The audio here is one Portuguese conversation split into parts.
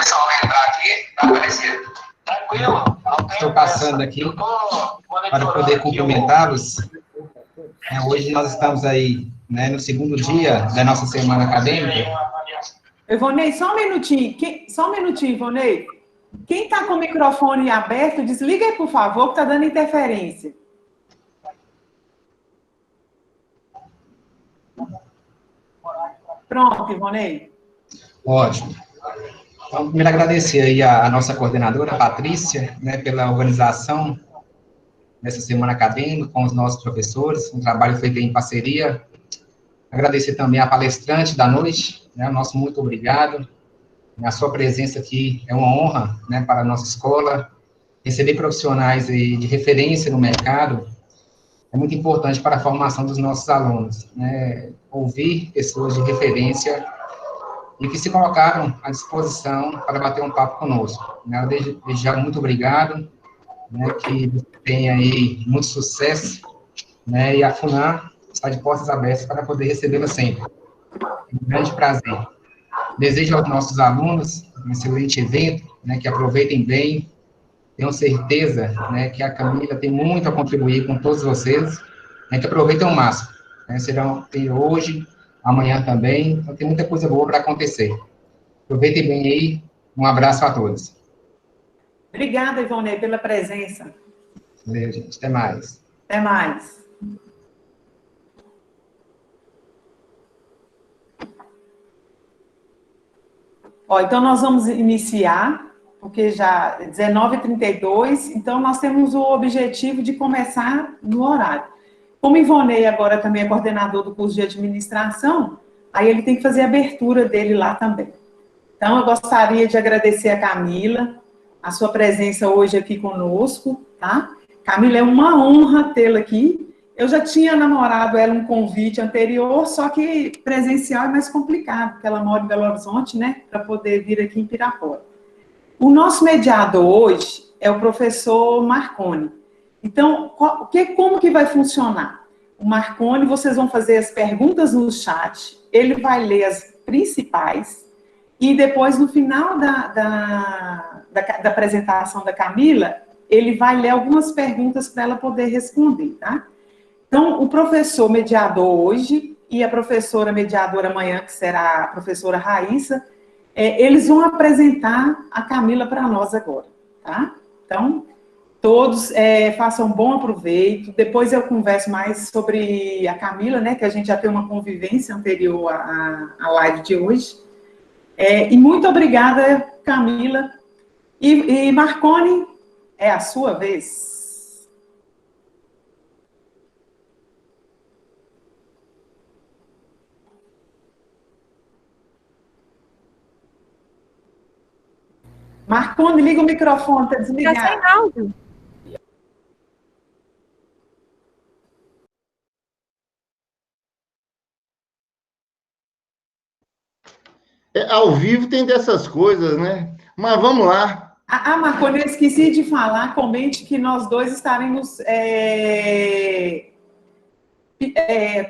pessoal entrar aqui, tá aparecendo. Tranquilo? Estou passando aqui para poder cumprimentá-los. Hoje nós estamos aí, né, no segundo dia da nossa semana acadêmica. Ivonei, só um minutinho. Só um minutinho, Ivonei. Quem está com o microfone aberto, desliga aí, por favor, que está dando interferência. Pronto, Ivonei. Ótimo. Então, primeiro agradecer aí a nossa coordenadora, a Patrícia, né, pela organização dessa semana acadêmica com os nossos professores, um trabalho feito em parceria. Agradecer também a palestrante da noite, né, nosso muito obrigado. A sua presença aqui é uma honra, né, para a nossa escola. Receber profissionais de referência no mercado é muito importante para a formação dos nossos alunos, né? Ouvir pessoas de referência e que se colocaram à disposição para bater um papo conosco. Né? Desde já, muito obrigado, né, que você tenha aí muito sucesso, né, e a FUNAM está de portas abertas para poder recebê-la sempre. É um grande prazer. Desejo aos nossos alunos um excelente evento, né, que aproveitem bem. Tenho certeza, né, que a Camila tem muito a contribuir com todos vocês, né, que aproveitem o máximo. Né, tem hoje, amanhã também, então tem muita coisa boa para acontecer. Aproveitem bem aí, um abraço a todos. Obrigada, Ivonei, pela presença. Valeu, gente, até mais. Até mais. Então nós vamos iniciar, porque já é 19h32, então nós temos o objetivo de começar no horário. Como Ivonei agora também é coordenador do curso de administração, aí ele tem que fazer a abertura dele lá também. Então, eu gostaria de agradecer a Camila, a sua presença hoje aqui conosco, tá? Camila, é uma honra tê-la aqui. Eu já tinha namorado ela um convite anterior, só que presencial é mais complicado, porque ela mora em Belo Horizonte, né? Para poder vir aqui em Pirapora. O nosso mediador hoje é o professor Marconi. Então, como que vai funcionar? O Marconi, vocês vão fazer as perguntas no chat, ele vai ler as principais, e depois, no final da apresentação da Camila, ele vai ler algumas perguntas para ela poder responder, tá? Então, o professor mediador hoje e a professora mediadora amanhã, que será a professora Raíssa, eles vão apresentar a Camila para nós agora, tá? Então, todos façam um bom aproveito. Depois eu converso mais sobre a Camila, né, que a gente já tem uma convivência anterior à live de hoje. E muito obrigada, Camila. E Marconi, é a sua vez. Marconi, liga o microfone, está desligado. Está sem áudio. Ao vivo tem dessas coisas, né? Mas vamos lá. Marconi, eu esqueci de falar, comente que nós dois estaremos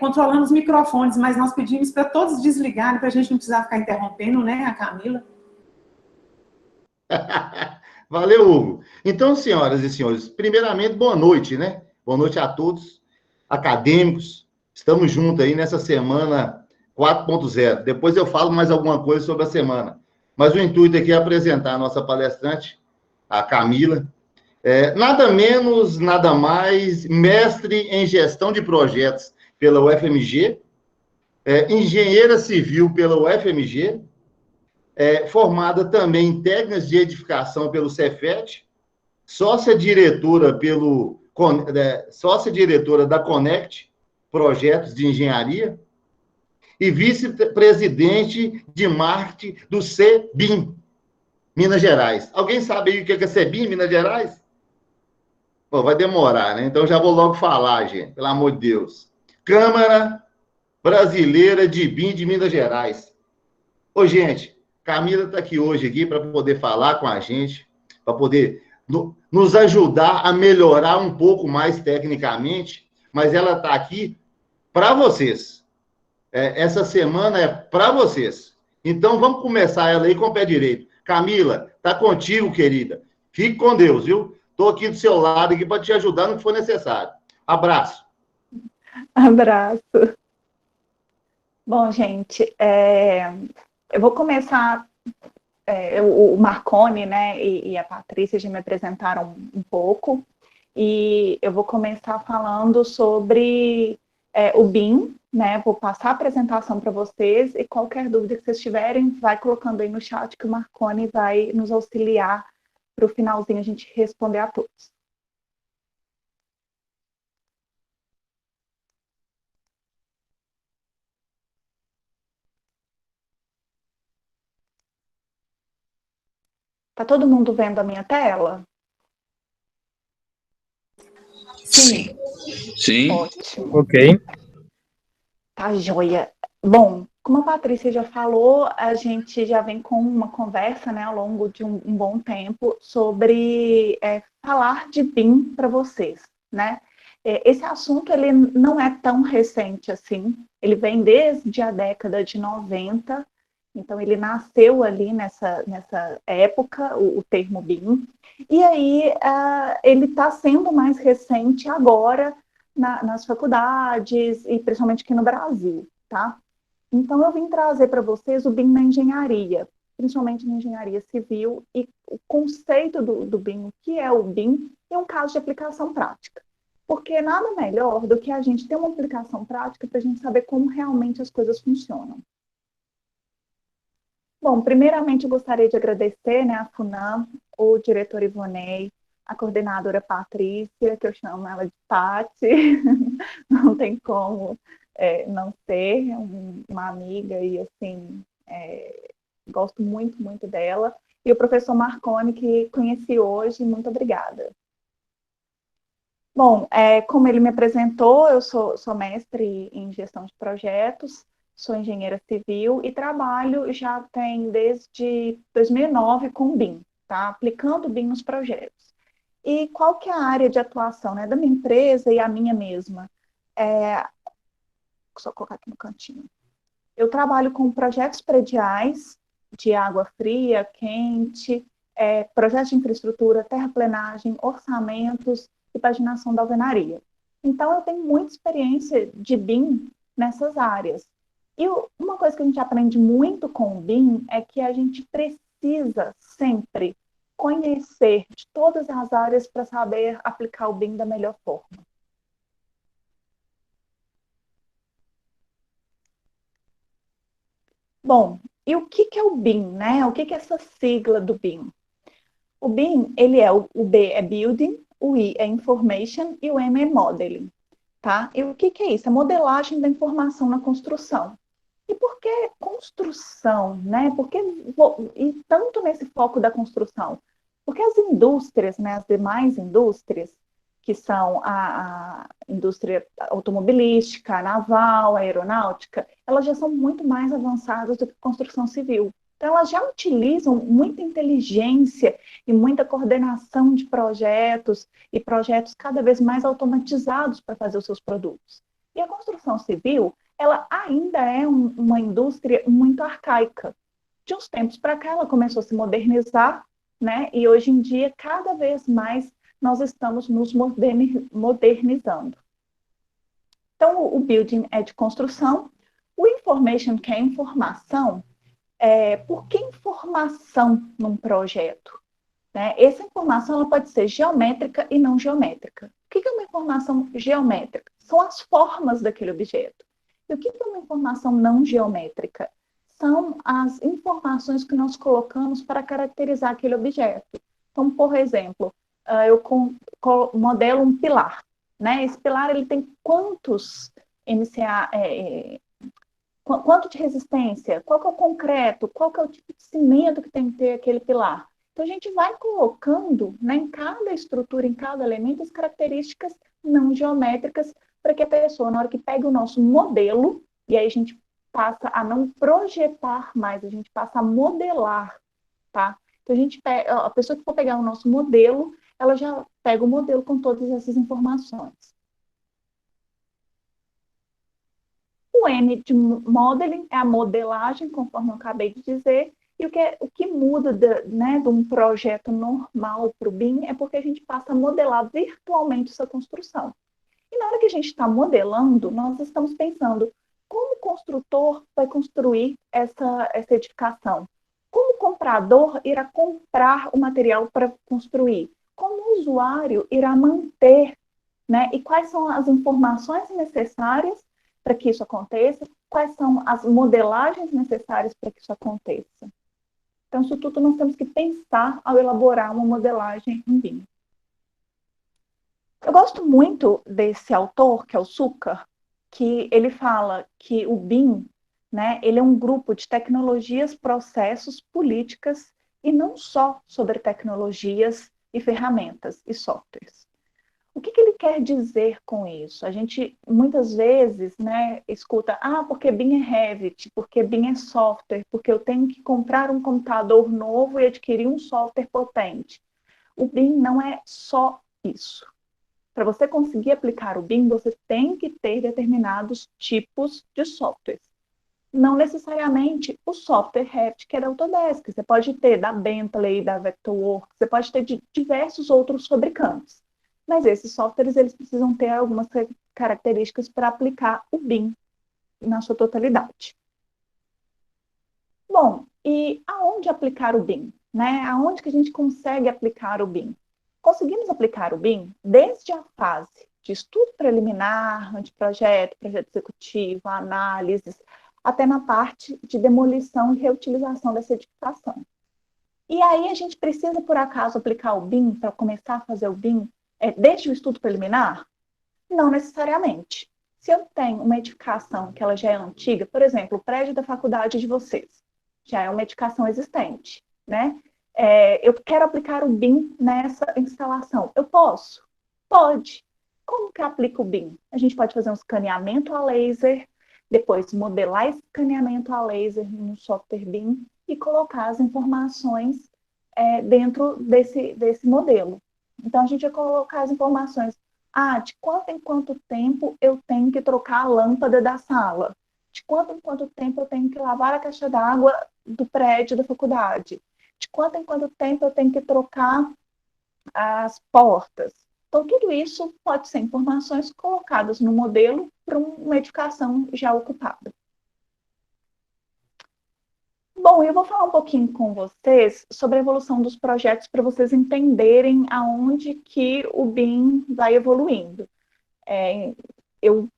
controlando os microfones, mas nós pedimos para todos desligarem, para a gente não precisar ficar interrompendo, né, a Camila. Valeu, Hugo. Então, senhoras e senhores, primeiramente, boa noite, né? Boa noite a todos, acadêmicos. Estamos juntos aí nessa semana 4.0. Depois eu falo mais alguma coisa sobre a semana. Mas o intuito aqui é apresentar a nossa palestrante, a Camila. Nada menos, nada mais, mestre em gestão de projetos pela UFMG, engenheira civil pela UFMG, formada também em técnicas de edificação pelo Cefet, sócia-diretora da Connect, projetos de engenharia, e vice-presidente de marketing do CEBIM, Minas Gerais. Alguém sabe aí o que é CEBIM, Minas Gerais? Bom, vai demorar, né? Então já vou logo falar, gente, pelo amor de Deus. Câmara Brasileira de BIM de Minas Gerais. Ô, gente, Camila está aqui hoje para poder falar com a gente, para poder nos ajudar a melhorar um pouco mais tecnicamente, mas ela está aqui para vocês. Essa semana é para vocês. Então, vamos começar ela aí com o pé direito. Camila, tá contigo, querida. Fique com Deus, viu? Estou aqui do seu lado aqui para te ajudar no que for necessário. Abraço. Abraço. Bom, gente, eu vou começar. O Marconi, né, e a Patrícia já me apresentaram um pouco, e eu vou começar falando sobre o BIM, né, vou passar a apresentação para vocês, e qualquer dúvida que vocês tiverem, vai colocando aí no chat que o Marconi vai nos auxiliar para o finalzinho a gente responder a todos. Tá todo mundo vendo a minha tela? Sim. Sim. Ótimo. Ok. Tá joia. Bom, como a Patrícia já falou, a gente já vem com uma conversa, né, ao longo de um bom tempo sobre falar de BIM para vocês, né? Esse assunto, ele não é tão recente assim, ele vem desde a década de 90, então ele nasceu ali nessa época, o termo BIM, e aí ele está sendo mais recente agora nas faculdades e principalmente aqui no Brasil, tá? Então eu vim trazer para vocês o BIM na engenharia, principalmente na engenharia civil, e o conceito do BIM, o que é o BIM, e um caso de aplicação prática. Porque nada melhor do que a gente ter uma aplicação prática para a gente saber como realmente as coisas funcionam. Bom, primeiramente eu gostaria de agradecer, né, a FUNAM, o diretor Ivonei, a coordenadora Patrícia, que eu chamo ela de Pati, não tem como não ser, uma amiga e assim, gosto muito, muito dela, e o professor Marconi, que conheci hoje, muito obrigada. Bom, como ele me apresentou, eu sou mestre em gestão de projetos, sou engenheira civil e trabalho já tem desde 2009 com BIM, tá? Aplicando BIM nos projetos. E qual que é a área de atuação, né, da minha empresa e a minha mesma? Só colocar aqui no cantinho. Eu trabalho com projetos prediais de água fria, quente, projetos de infraestrutura, terraplenagem, orçamentos e paginação da alvenaria. Então, eu tenho muita experiência de BIM nessas áreas. E uma coisa que a gente aprende muito com o BIM é que a gente precisa sempre conhecer de todas as áreas para saber aplicar o BIM da melhor forma. Bom, e o que é o BIM, né? O que é essa sigla do BIM? O BIM, ele o B é Building, o I é Information e o M é Modeling, tá? E o que é isso? É modelagem da informação na construção. E por que construção, né? E tanto nesse foco da construção? Porque as indústrias, né, as demais indústrias, que são a indústria automobilística, a naval, a aeronáutica, elas já são muito mais avançadas do que a construção civil. Então, elas já utilizam muita inteligência e muita coordenação de projetos e projetos cada vez mais automatizados para fazer os seus produtos. E a construção civil, ela ainda é uma indústria muito arcaica. De uns tempos para cá, ela começou a se modernizar, né? E hoje em dia, cada vez mais, nós estamos nos modernizando. Então, o building é de construção, o information, que é informação, por que informação num projeto? Né? Essa informação ela pode ser geométrica e não geométrica. O que é uma informação geométrica? São as formas daquele objeto. E o que é uma informação não geométrica? São as informações que nós colocamos para caracterizar aquele objeto. Então, por exemplo, eu modelo um pilar. Né? Esse pilar ele tem quantos MCA, quanto de resistência, qual que é o concreto, qual que é o tipo de cimento que tem que ter aquele pilar. Então, a gente vai colocando, né, em cada estrutura, em cada elemento, as características não geométricas para que a pessoa, na hora que pega o nosso modelo, e aí a gente passa a não projetar mais, a gente passa a modelar, tá? Então, a pessoa que for pegar o nosso modelo, ela já pega o modelo com todas essas informações. O M de modeling é a modelagem, conforme eu acabei de dizer, E o que muda de um projeto normal para o BIM é porque a gente passa a modelar virtualmente essa construção. E na hora que a gente está modelando, nós estamos pensando como o construtor vai construir essa edificação, como o comprador irá comprar o material para construir, como o usuário irá manter, né? E quais são as informações necessárias para que isso aconteça, quais são as modelagens necessárias para que isso aconteça. Então, isso tudo nós temos que pensar ao elaborar uma modelagem em BIM. Eu gosto muito desse autor, que é o Succar, que ele fala que o BIM, né, ele é um grupo de tecnologias, processos, políticas, e não só sobre tecnologias e ferramentas e softwares. O que ele quer dizer com isso? A gente, muitas vezes, né, escuta, porque BIM é Revit, porque BIM é software, porque eu tenho que comprar um computador novo e adquirir um software potente. O BIM não é só isso. Para você conseguir aplicar o BIM, você tem que ter determinados tipos de softwares. Não necessariamente o software Revit, que é da Autodesk. Você pode ter da Bentley, da Vectorworks, você pode ter de diversos outros fabricantes. Mas esses softwares, eles precisam ter algumas características para aplicar o BIM na sua totalidade. Bom, e aonde aplicar o BIM? Né? Aonde que a gente consegue aplicar o BIM? Conseguimos aplicar o BIM desde a fase de estudo preliminar, anteprojeto, projeto executivo, análises, até na parte de demolição e reutilização dessa edificação. E aí a gente precisa, por acaso, aplicar o BIM para começar a fazer o BIM desde o estudo preliminar? Não necessariamente. Se eu tenho uma edificação que ela já é antiga, por exemplo, o prédio da faculdade de vocês, já é uma edificação existente, né? Eu quero aplicar o BIM nessa instalação. Eu posso? Pode. Como que aplica o BIM? A gente pode fazer um escaneamento a laser, depois modelar esse escaneamento a laser no software BIM e colocar as informações dentro desse modelo. Então, a gente vai colocar as informações. De quanto em quanto tempo eu tenho que trocar a lâmpada da sala? De quanto em quanto tempo eu tenho que lavar a caixa d'água do prédio da faculdade? De quanto em quanto tempo eu tenho que trocar as portas? Então, tudo isso pode ser informações colocadas no modelo para uma edificação já ocupada. Bom, eu vou falar um pouquinho com vocês sobre a evolução dos projetos para vocês entenderem aonde que o BIM vai evoluindo. Eu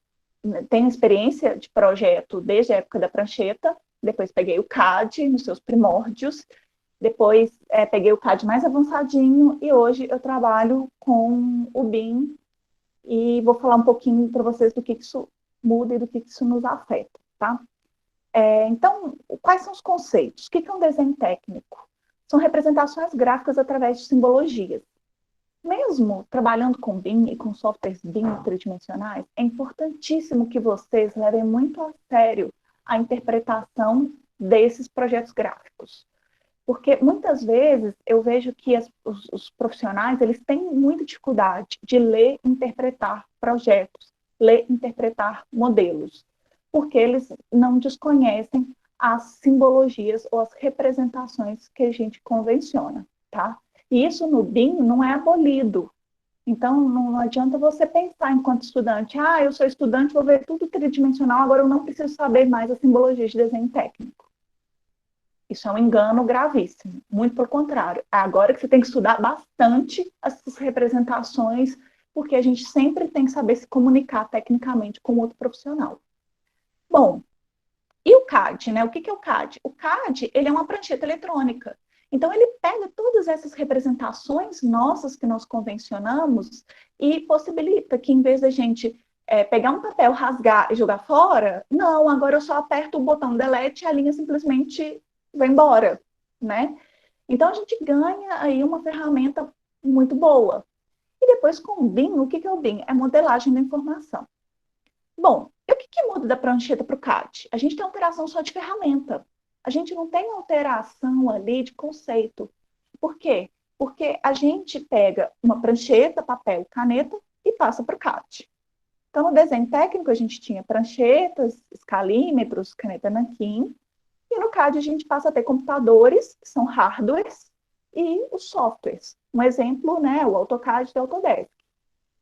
tenho experiência de projeto desde a época da prancheta, depois peguei o CAD nos seus primórdios, depois peguei o CAD mais avançadinho e hoje eu trabalho com o BIM e vou falar um pouquinho para vocês do que isso muda e do que isso nos afeta, tá? Então, quais são os conceitos? O que é um desenho técnico? São representações gráficas através de simbologias. Mesmo trabalhando com BIM e com softwares BIM tridimensionais, é importantíssimo que vocês levem muito a sério a interpretação desses projetos gráficos. Porque muitas vezes eu vejo que os profissionais eles têm muita dificuldade de ler e interpretar projetos, ler e interpretar modelos, porque eles não desconhecem as simbologias ou as representações que a gente convenciona, tá? E isso no BIM não é abolido. Então, não adianta você pensar enquanto estudante, eu sou estudante, vou ver tudo tridimensional, agora eu não preciso saber mais a simbologia de desenho técnico. Isso é um engano gravíssimo, muito pelo contrário. Agora que você tem que estudar bastante essas representações, porque a gente sempre tem que saber se comunicar tecnicamente com outro profissional. Bom, e o CAD, né? O que é o CAD? O CAD, ele é uma prancheta eletrônica. Então, ele pega todas essas representações nossas que nós convencionamos e possibilita que, em vez da gente pegar um papel, rasgar e jogar fora, não, agora eu só aperto o botão delete e a linha simplesmente vai embora, né? Então, a gente ganha aí uma ferramenta muito boa. E depois, com o BIM, o que é o BIM? É modelagem da informação. Bom, e o que muda da prancheta para o CAD? A gente tem alteração só de ferramenta. A gente não tem alteração ali de conceito. Por quê? Porque a gente pega uma prancheta, papel, caneta e passa para o CAD. Então, no desenho técnico, a gente tinha pranchetas, escalímetros, caneta nanquim, E no CAD a gente passa a ter computadores, que são hardwares, e os softwares. Um exemplo, né, o AutoCAD e o Autodesk.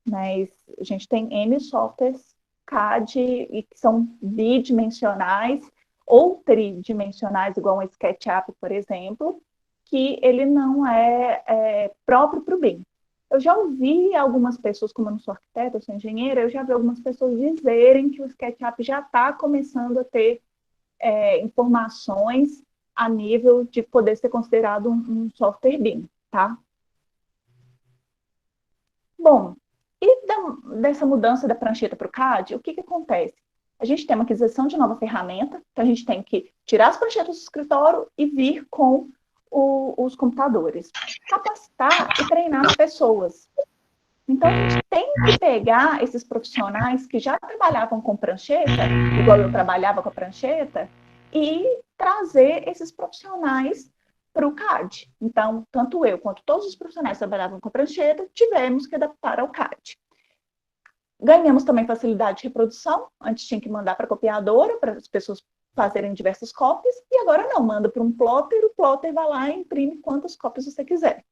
Mas a gente tem N softwares CAD e que são bidimensionais ou tridimensionais, igual um SketchUp, por exemplo, que ele não é próprio para o BIM. Eu já ouvi algumas pessoas, como eu não sou arquiteta, eu sou engenheira, eu já vi algumas pessoas dizerem que o SketchUp já está começando a ter informações a nível de poder ser considerado um software BIM, tá? Bom, e dessa mudança da prancheta para o CAD, o que acontece? A gente tem uma aquisição de nova ferramenta, então a gente tem que tirar as pranchetas do escritório e vir com os computadores. Capacitar e treinar as pessoas. Então, a gente tem que pegar esses profissionais que já trabalhavam com prancheta, igual eu trabalhava com a prancheta, e trazer esses profissionais para o CAD. Então, tanto eu quanto todos os profissionais que trabalhavam com a prancheta, tivemos que adaptar ao CAD. Ganhamos também facilidade de reprodução. Antes tinha que mandar para a copiadora, para as pessoas fazerem diversas cópias, e agora não, manda para um plotter, o plotter vai lá e imprime quantas cópias você quiser.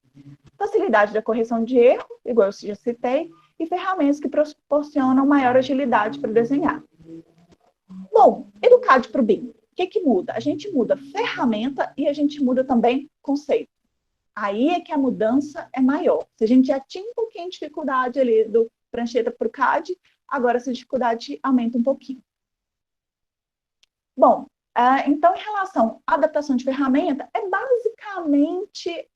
Facilidade da correção de erro, igual eu já citei, e ferramentas que proporcionam maior agilidade para desenhar. Bom, e do CAD para o BIM? O que muda? A gente muda ferramenta e a gente muda também conceito. Aí é que a mudança é maior. Se a gente já tinha um pouquinho de dificuldade ali do prancheta para o CAD, agora essa dificuldade aumenta um pouquinho. Bom, então em relação à adaptação de ferramenta, é basicamente,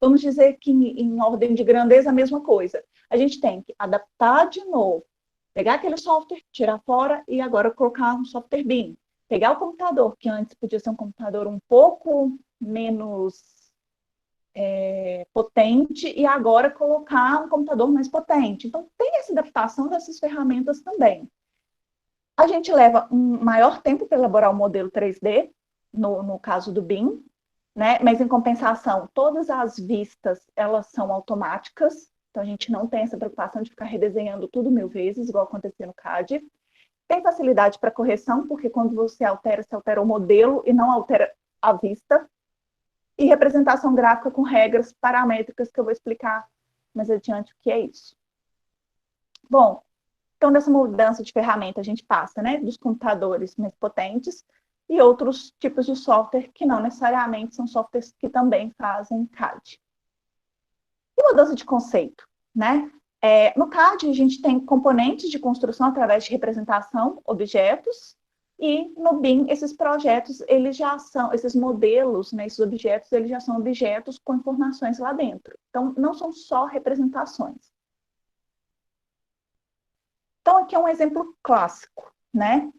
vamos dizer que em ordem de grandeza, a mesma coisa. A gente tem que adaptar de novo, pegar aquele software, tirar fora e agora colocar um software BIM. Pegar o computador, que antes podia ser um computador um pouco menos potente, e agora colocar um computador mais potente. Então, tem essa adaptação dessas ferramentas também. A gente leva um maior tempo para elaborar o modelo 3D, no caso do BIM, né? Mas, em compensação, todas as vistas, elas são automáticas, então a gente não tem essa preocupação de ficar redesenhando tudo 1000 vezes, igual acontecia no CAD. Tem facilidade para correção, porque quando você altera o modelo e não altera a vista. E representação gráfica com regras paramétricas, que eu vou explicar mais adiante o que é isso. Bom, então dessa mudança de ferramenta a gente passa, né, dos computadores mais potentes e outros tipos de software que não necessariamente são softwares que também fazem CAD. E mudança de conceito, né? No CAD a gente tem componentes de construção através de representação, objetos, e no BIM, esses projetos, eles já são, esses modelos, né, esses objetos, eles já são objetos com informações lá dentro. Então, não são só representações. Então, aqui é um exemplo clássico, né?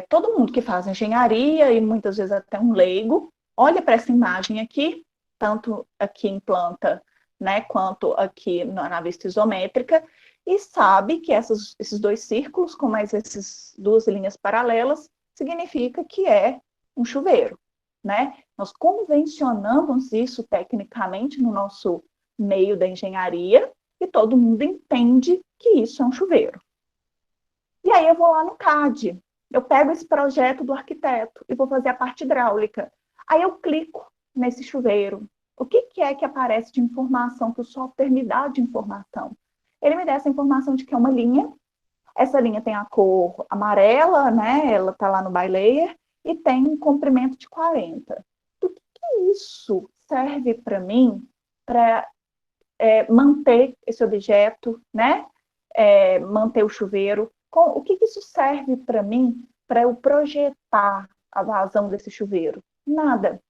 Todo mundo que faz engenharia, e muitas vezes até um leigo, olha para essa imagem aqui, tanto aqui em planta, né, quanto aqui na vista isométrica, e sabe que esses dois círculos, com mais essas duas linhas paralelas, significa que é um chuveiro, né? Nós convencionamos isso tecnicamente no nosso meio da engenharia, e todo mundo entende que isso é um chuveiro. E aí eu vou lá no CAD, eu pego esse projeto do arquiteto e vou fazer a parte hidráulica. Aí eu clico nesse chuveiro. O que é que aparece de informação que o software me dá de informação? Ele me dá essa informação de que é uma linha. Essa linha tem a cor amarela, né? Ela está lá no by layer, e tem um comprimento de 40. O que isso serve para mim para manter esse objeto, né? Manter o chuveiro? O que isso serve para mim para eu projetar a vazão desse chuveiro? Nada.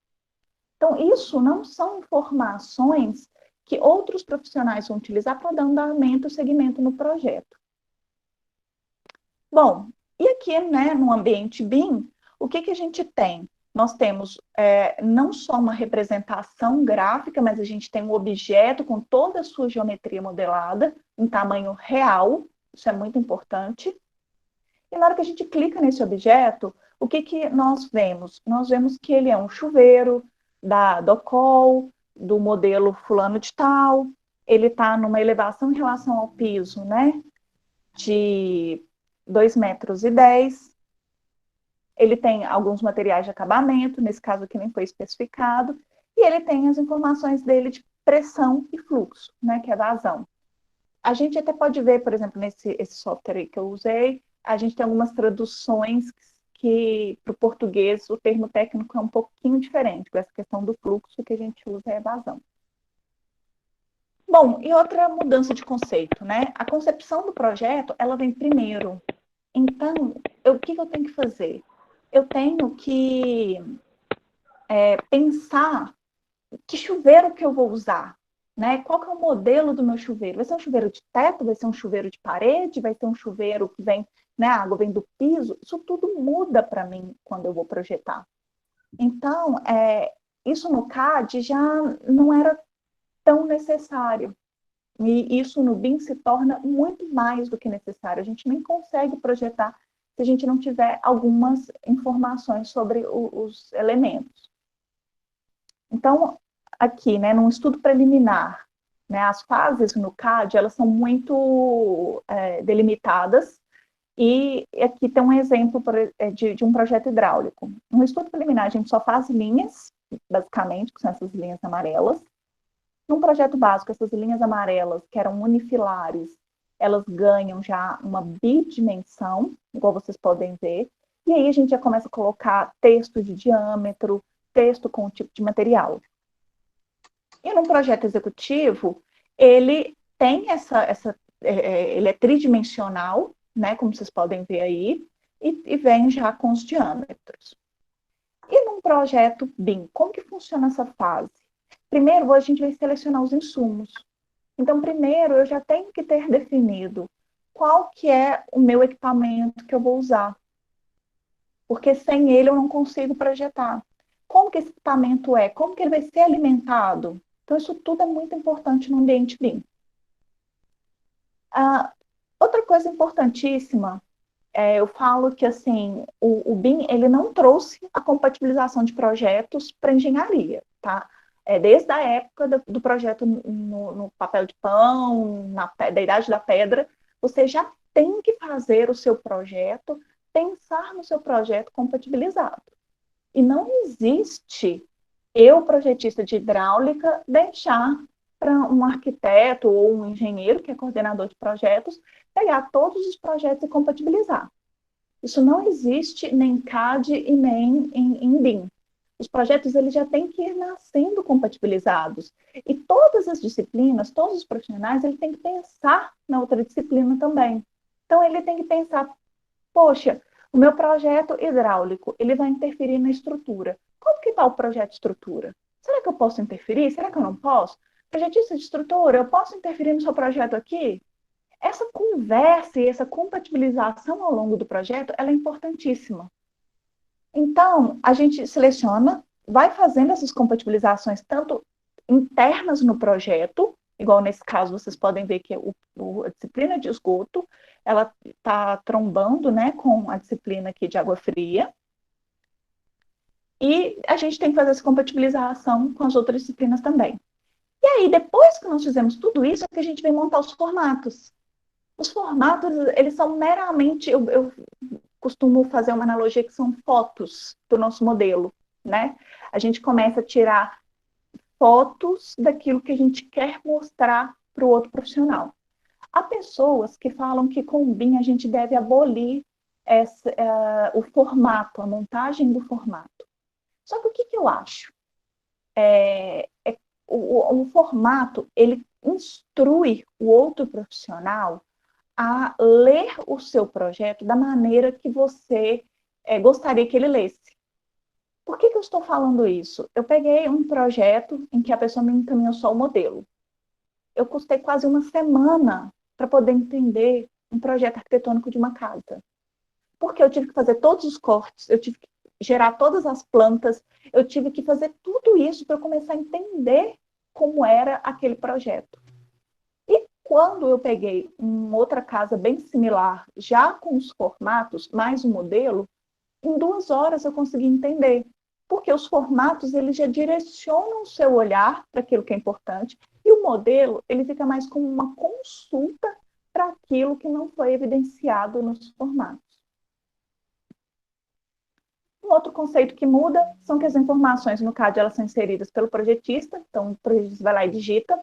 Então, isso não são informações que outros profissionais vão utilizar para dar andamento e segmento no projeto. Bom, e aqui, né, no ambiente BIM, o que a gente tem? Nós temos não só uma representação gráfica, mas a gente tem um objeto com toda a sua geometria modelada, em tamanho real, isso é muito importante. E na hora que a gente clica nesse objeto, o que nós vemos? Nós vemos que ele é um chuveiro da Docol, do modelo fulano de tal, ele está numa elevação em relação ao piso, né, de 2,10 metros. ele tem alguns materiais de acabamento, nesse caso aqui nem foi especificado, e ele tem as informações dele de pressão e fluxo, né, que é vazão. A gente até pode ver, por exemplo, esse software aí que eu usei, a gente tem algumas traduções que para o português, o termo técnico é um pouquinho diferente, com essa questão do fluxo que a gente usa é vazão. Bom, e outra mudança de conceito, né? A concepção do projeto, ela vem primeiro. Então, o que eu tenho que fazer? Eu tenho que pensar que chuveiro que eu vou usar, né? Qual que é o modelo do meu chuveiro? Vai ser um chuveiro de teto? Vai ser um chuveiro de parede? Vai ser um chuveiro que vem, né? A água vem do piso? Isso tudo muda para mim quando eu vou projetar. Então, isso no CAD já não era tão necessário. E isso no BIM se torna muito mais do que necessário. A gente nem consegue projetar se a gente não tiver algumas informações sobre os elementos. Então, aqui, né, num estudo preliminar, né, as fases no CAD, elas são muito delimitadas, e aqui tem um exemplo de um projeto hidráulico. No estudo preliminar, a gente só faz linhas, basicamente, que são essas linhas amarelas. Num projeto básico, essas linhas amarelas, que eram unifilares, elas ganham já uma bidimensão, igual vocês podem ver, e aí a gente já começa a colocar texto de diâmetro, texto com o tipo de material. E num projeto executivo, ele tem ele é tridimensional, né, como vocês podem ver aí, e vem já com os diâmetros. E num projeto BIM, como que funciona essa fase? Primeiro, a gente vai selecionar os insumos. Então, primeiro, eu já tenho que ter definido qual que é o meu equipamento que eu vou usar. Porque sem ele eu não consigo projetar. Como que esse equipamento é? Como que ele vai ser alimentado? Então, isso tudo é muito importante no ambiente BIM. Outra coisa importantíssima, eu falo que assim, o BIM ele não trouxe a compatibilização de projetos para engenharia, tá? Desde a época do projeto no papel de pão, da Idade da Pedra, você já tem que fazer o seu projeto, pensar no seu projeto compatibilizado. E não existe eu, projetista de hidráulica, deixar para um arquiteto ou um engenheiro, que é coordenador de projetos, pegar todos os projetos e compatibilizar. Isso não existe nem em CAD e nem em BIM. Os projetos eles já têm que ir nascendo compatibilizados. E todas as disciplinas, todos os profissionais, ele tem que pensar na outra disciplina também. Então, ele tem que pensar, poxa, o meu projeto hidráulico, ele vai interferir na estrutura. Como que está o projeto de estrutura? Será que eu posso interferir? Será que eu não posso? Projetista de estrutura, eu posso interferir no seu projeto aqui? Essa conversa e essa compatibilização ao longo do projeto, ela é importantíssima. Então, a gente seleciona, vai fazendo essas compatibilizações tanto internas no projeto, igual nesse caso vocês podem ver que a disciplina de esgoto, ela está trombando, né, com a disciplina aqui de água fria, e a gente tem que fazer essa compatibilização com as outras disciplinas também. E aí, depois que nós fizemos tudo isso, é que a gente vem montar os formatos. Os formatos, eles são meramente, eu costumo fazer uma analogia que são fotos do nosso modelo, né? A gente começa a tirar fotos daquilo que a gente quer mostrar para o outro profissional. Há pessoas que falam que com o BIM a gente deve abolir o formato, a montagem do formato. Só que o que eu acho? O formato, ele instrui o outro profissional a ler o seu projeto da maneira que você gostaria que ele lesse. Por que eu estou falando isso? Eu peguei um projeto em que a pessoa me encaminhou só o modelo. Eu custei quase uma semana para poder entender um projeto arquitetônico de uma casa. Porque eu tive que fazer todos os cortes, eu tive que gerar todas as plantas, eu tive que fazer tudo isso para eu começar a entender como era aquele projeto. Quando eu peguei uma outra casa bem similar, já com os formatos, mais o modelo, em 2 horas eu consegui entender. Porque os formatos, eles já direcionam o seu olhar para aquilo que é importante, e o modelo, ele fica mais como uma consulta para aquilo que não foi evidenciado nos formatos. Um outro conceito que muda são que as informações no CAD elas são inseridas pelo projetista, então o projetista vai lá e digita,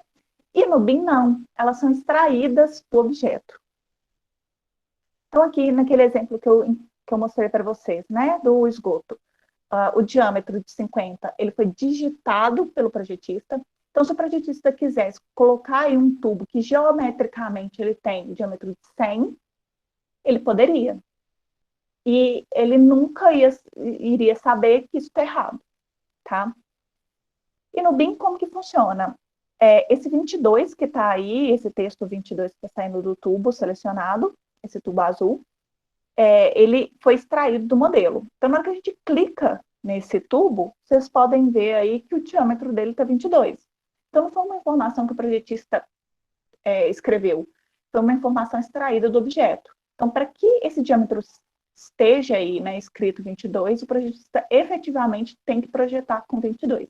e no BIM não, elas são extraídas do objeto. Então aqui naquele exemplo que eu mostrei para vocês, né, do esgoto, o diâmetro de 50, ele foi digitado pelo projetista. Então, se o projetista quisesse colocar aí um tubo que geometricamente ele tem diâmetro de 100, ele poderia. E ele nunca iria saber que isso está errado, tá? E no BIM, como que funciona? Esse 22 que está aí, esse texto 22 que está saindo do tubo selecionado, esse tubo azul, ele foi extraído do modelo. Então, na hora que a gente clica nesse tubo, vocês podem ver aí que o diâmetro dele está 22. Então, não foi uma informação que o projetista escreveu, foi uma informação extraída do objeto. Então, para que esse diâmetro esteja aí, né, escrito 22, o projetista efetivamente tem que projetar com 22.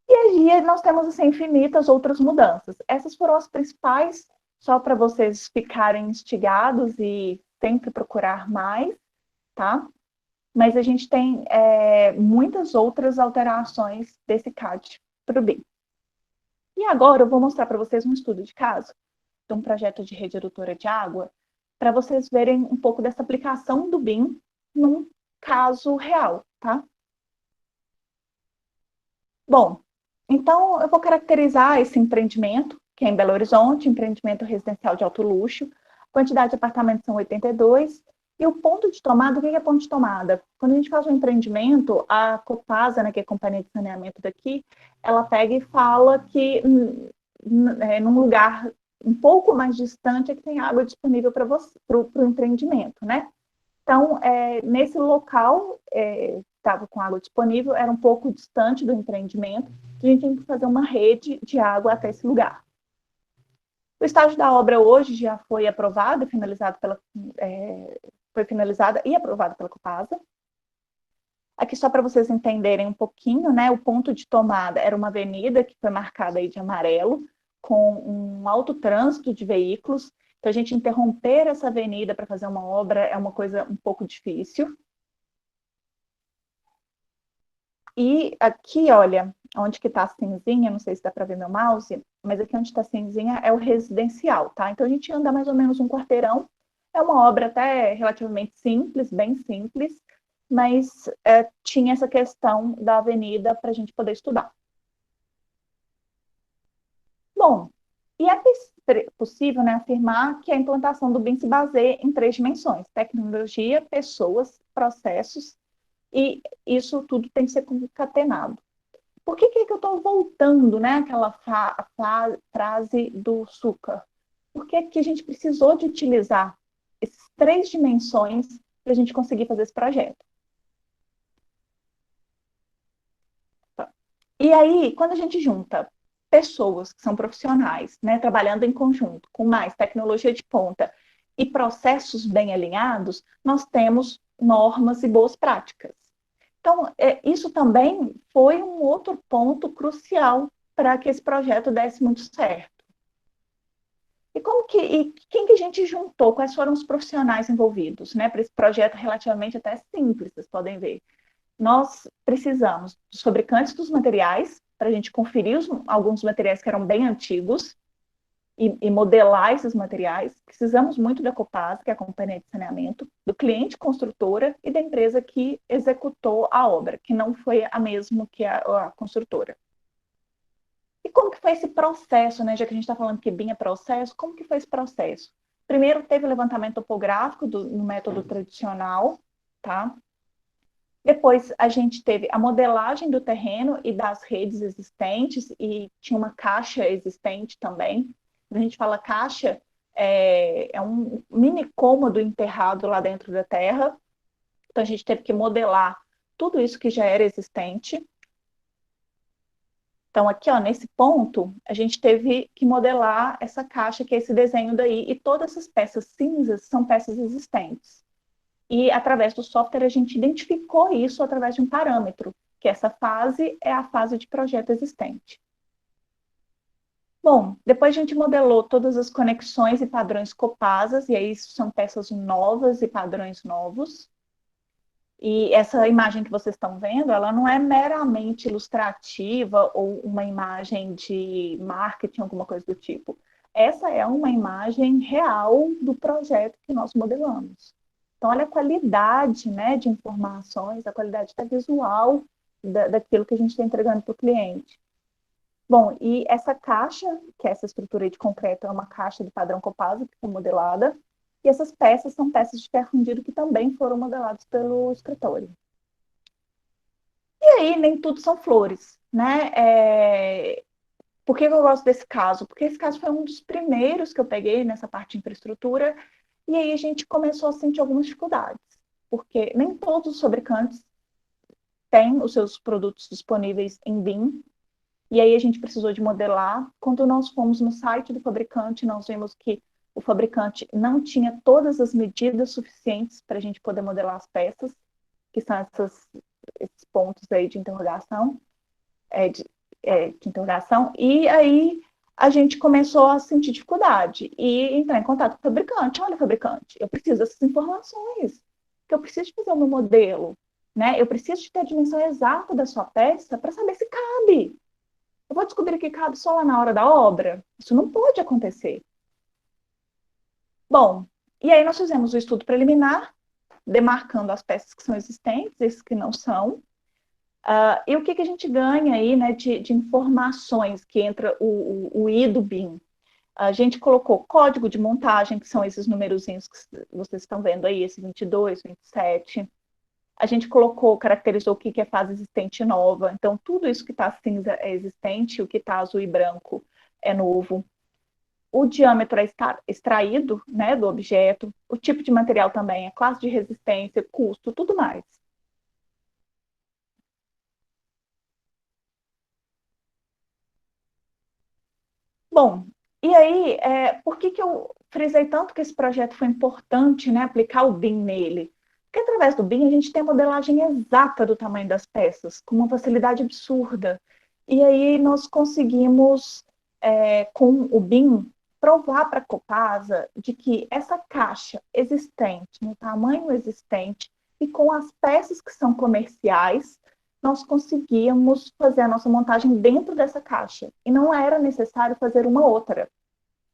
E aí nós temos, assim, infinitas outras mudanças. Essas foram as principais, só para vocês ficarem instigados e sempre procurar mais, tá? Mas a gente tem muitas outras alterações desse CAD para o BIM. E agora eu vou mostrar para vocês um estudo de caso de um projeto de rede adutora de água, para vocês verem um pouco dessa aplicação do BIM num caso real, tá? Bom, então eu vou caracterizar esse empreendimento, que é em Belo Horizonte, empreendimento residencial de alto luxo. A quantidade de apartamentos são 82. E o ponto de tomada, o que é ponto de tomada? Quando a gente faz um empreendimento, a Copasa, né, que é a companhia de saneamento daqui, ela pega e fala que num lugar um pouco mais distante é que tem água disponível para o empreendimento, né? Então, nesse local, estava com água disponível, era um pouco distante do empreendimento, a gente tem que fazer uma rede de água até esse lugar. O estágio da obra hoje já foi aprovado, foi finalizada e aprovada pela Copasa. Aqui só para vocês entenderem um pouquinho, né? O ponto de tomada era uma avenida que foi marcada aí de amarelo, com um alto trânsito de veículos. Então, a gente interromper essa avenida para fazer uma obra é uma coisa um pouco difícil. E aqui, olha, onde que está a cinzinha, não sei se dá para ver meu mouse, mas aqui onde está a cinzinha é o residencial, tá? Então, a gente anda mais ou menos um quarteirão. É uma obra até relativamente simples, bem simples, mas tinha essa questão da avenida para a gente poder estudar. Bom, e é possível, né, afirmar que a implantação do BIM se baseia em 3 dimensões: tecnologia, pessoas, processos, e isso tudo tem que ser concatenado. Por que eu estou voltando, né, àquela frase do Succar? Porque que a gente precisou de utilizar essas 3 dimensões para a gente conseguir fazer esse projeto. E aí, quando a gente junta pessoas que são profissionais, né, trabalhando em conjunto, com mais tecnologia de ponta e processos bem alinhados, nós temos normas e boas práticas. Então, isso também foi um outro ponto crucial para que esse projeto desse muito certo. E quem que a gente juntou? Quais foram os profissionais envolvidos, né, para esse projeto relativamente até simples, vocês podem ver. Nós precisamos dos fabricantes dos materiais, para a gente conferir alguns materiais que eram bem antigos e modelar esses materiais. Precisamos muito da Copasa, que é a companhia de saneamento, do cliente construtora e da empresa que executou a obra, que não foi a mesma que a construtora. E como que foi esse processo, né? Já que a gente está falando que BIM é processo, como que foi esse processo? Primeiro teve o levantamento topográfico no método tradicional, tá? Depois, a gente teve a modelagem do terreno e das redes existentes, e tinha uma caixa existente também. Quando a gente fala caixa, é um mini cômodo enterrado lá dentro da terra. Então, a gente teve que modelar tudo isso que já era existente. Então, aqui, ó, nesse ponto, a gente teve que modelar essa caixa, que é esse desenho daí, e todas essas peças cinzas são peças existentes. E, através do software, a gente identificou isso através de um parâmetro, que essa fase é a fase de projeto existente. Bom, depois a gente modelou todas as conexões e padrões Copasas, e aí são peças novas e padrões novos. E essa imagem que vocês estão vendo, ela não é meramente ilustrativa ou uma imagem de marketing, alguma coisa do tipo. Essa é uma imagem real do projeto que nós modelamos. Então, olha a qualidade, né, de informações, a qualidade da visual daquilo que a gente está entregando para o cliente. Bom, e essa caixa, que é essa estrutura de concreto, é uma caixa do padrão Copasa, que foi modelada, e essas peças são peças de ferro fundido que também foram modeladas pelo escritório. E aí, nem tudo são flores, né? Por que eu gosto desse caso? Porque esse caso foi um dos primeiros que eu peguei nessa parte de infraestrutura, e aí a gente começou a sentir algumas dificuldades, porque nem todos os fabricantes têm os seus produtos disponíveis em BIM, e aí a gente precisou de modelar. Quando nós fomos no site do fabricante, nós vimos que o fabricante não tinha todas as medidas suficientes para a gente poder modelar as peças, que são esses pontos aí de interrogação, de interrogação, e aí a gente começou a sentir dificuldade e entrar em contato com o fabricante. Olha, fabricante, eu preciso dessas informações, que eu preciso de fazer o meu modelo, né? Eu preciso de ter a dimensão exata da sua peça para saber se cabe. Eu vou descobrir que cabe só lá na hora da obra? Isso não pode acontecer. Bom, e aí nós fizemos o estudo preliminar, demarcando as peças que são existentes, esses que não são. E o que a gente ganha aí, né, de informações que entra o I do BIM? A gente colocou código de montagem, que são esses numerozinhos que vocês estão vendo aí, esse 22, 27. A gente caracterizou o que é fase existente e nova. Então, tudo isso que está cinza é existente, o que está azul e branco é novo. O diâmetro é extraído, né, do objeto. O tipo de material também, a classe de resistência, custo, tudo mais. Bom, e aí, por que eu frisei tanto que esse projeto foi importante, né, aplicar o BIM nele? Porque através do BIM a gente tem a modelagem exata do tamanho das peças, com uma facilidade absurda. E aí nós conseguimos, com o BIM, provar para a Copasa de que essa caixa existente, no tamanho existente, e com as peças que são comerciais, nós conseguíamos fazer a nossa montagem dentro dessa caixa. E não era necessário fazer uma outra.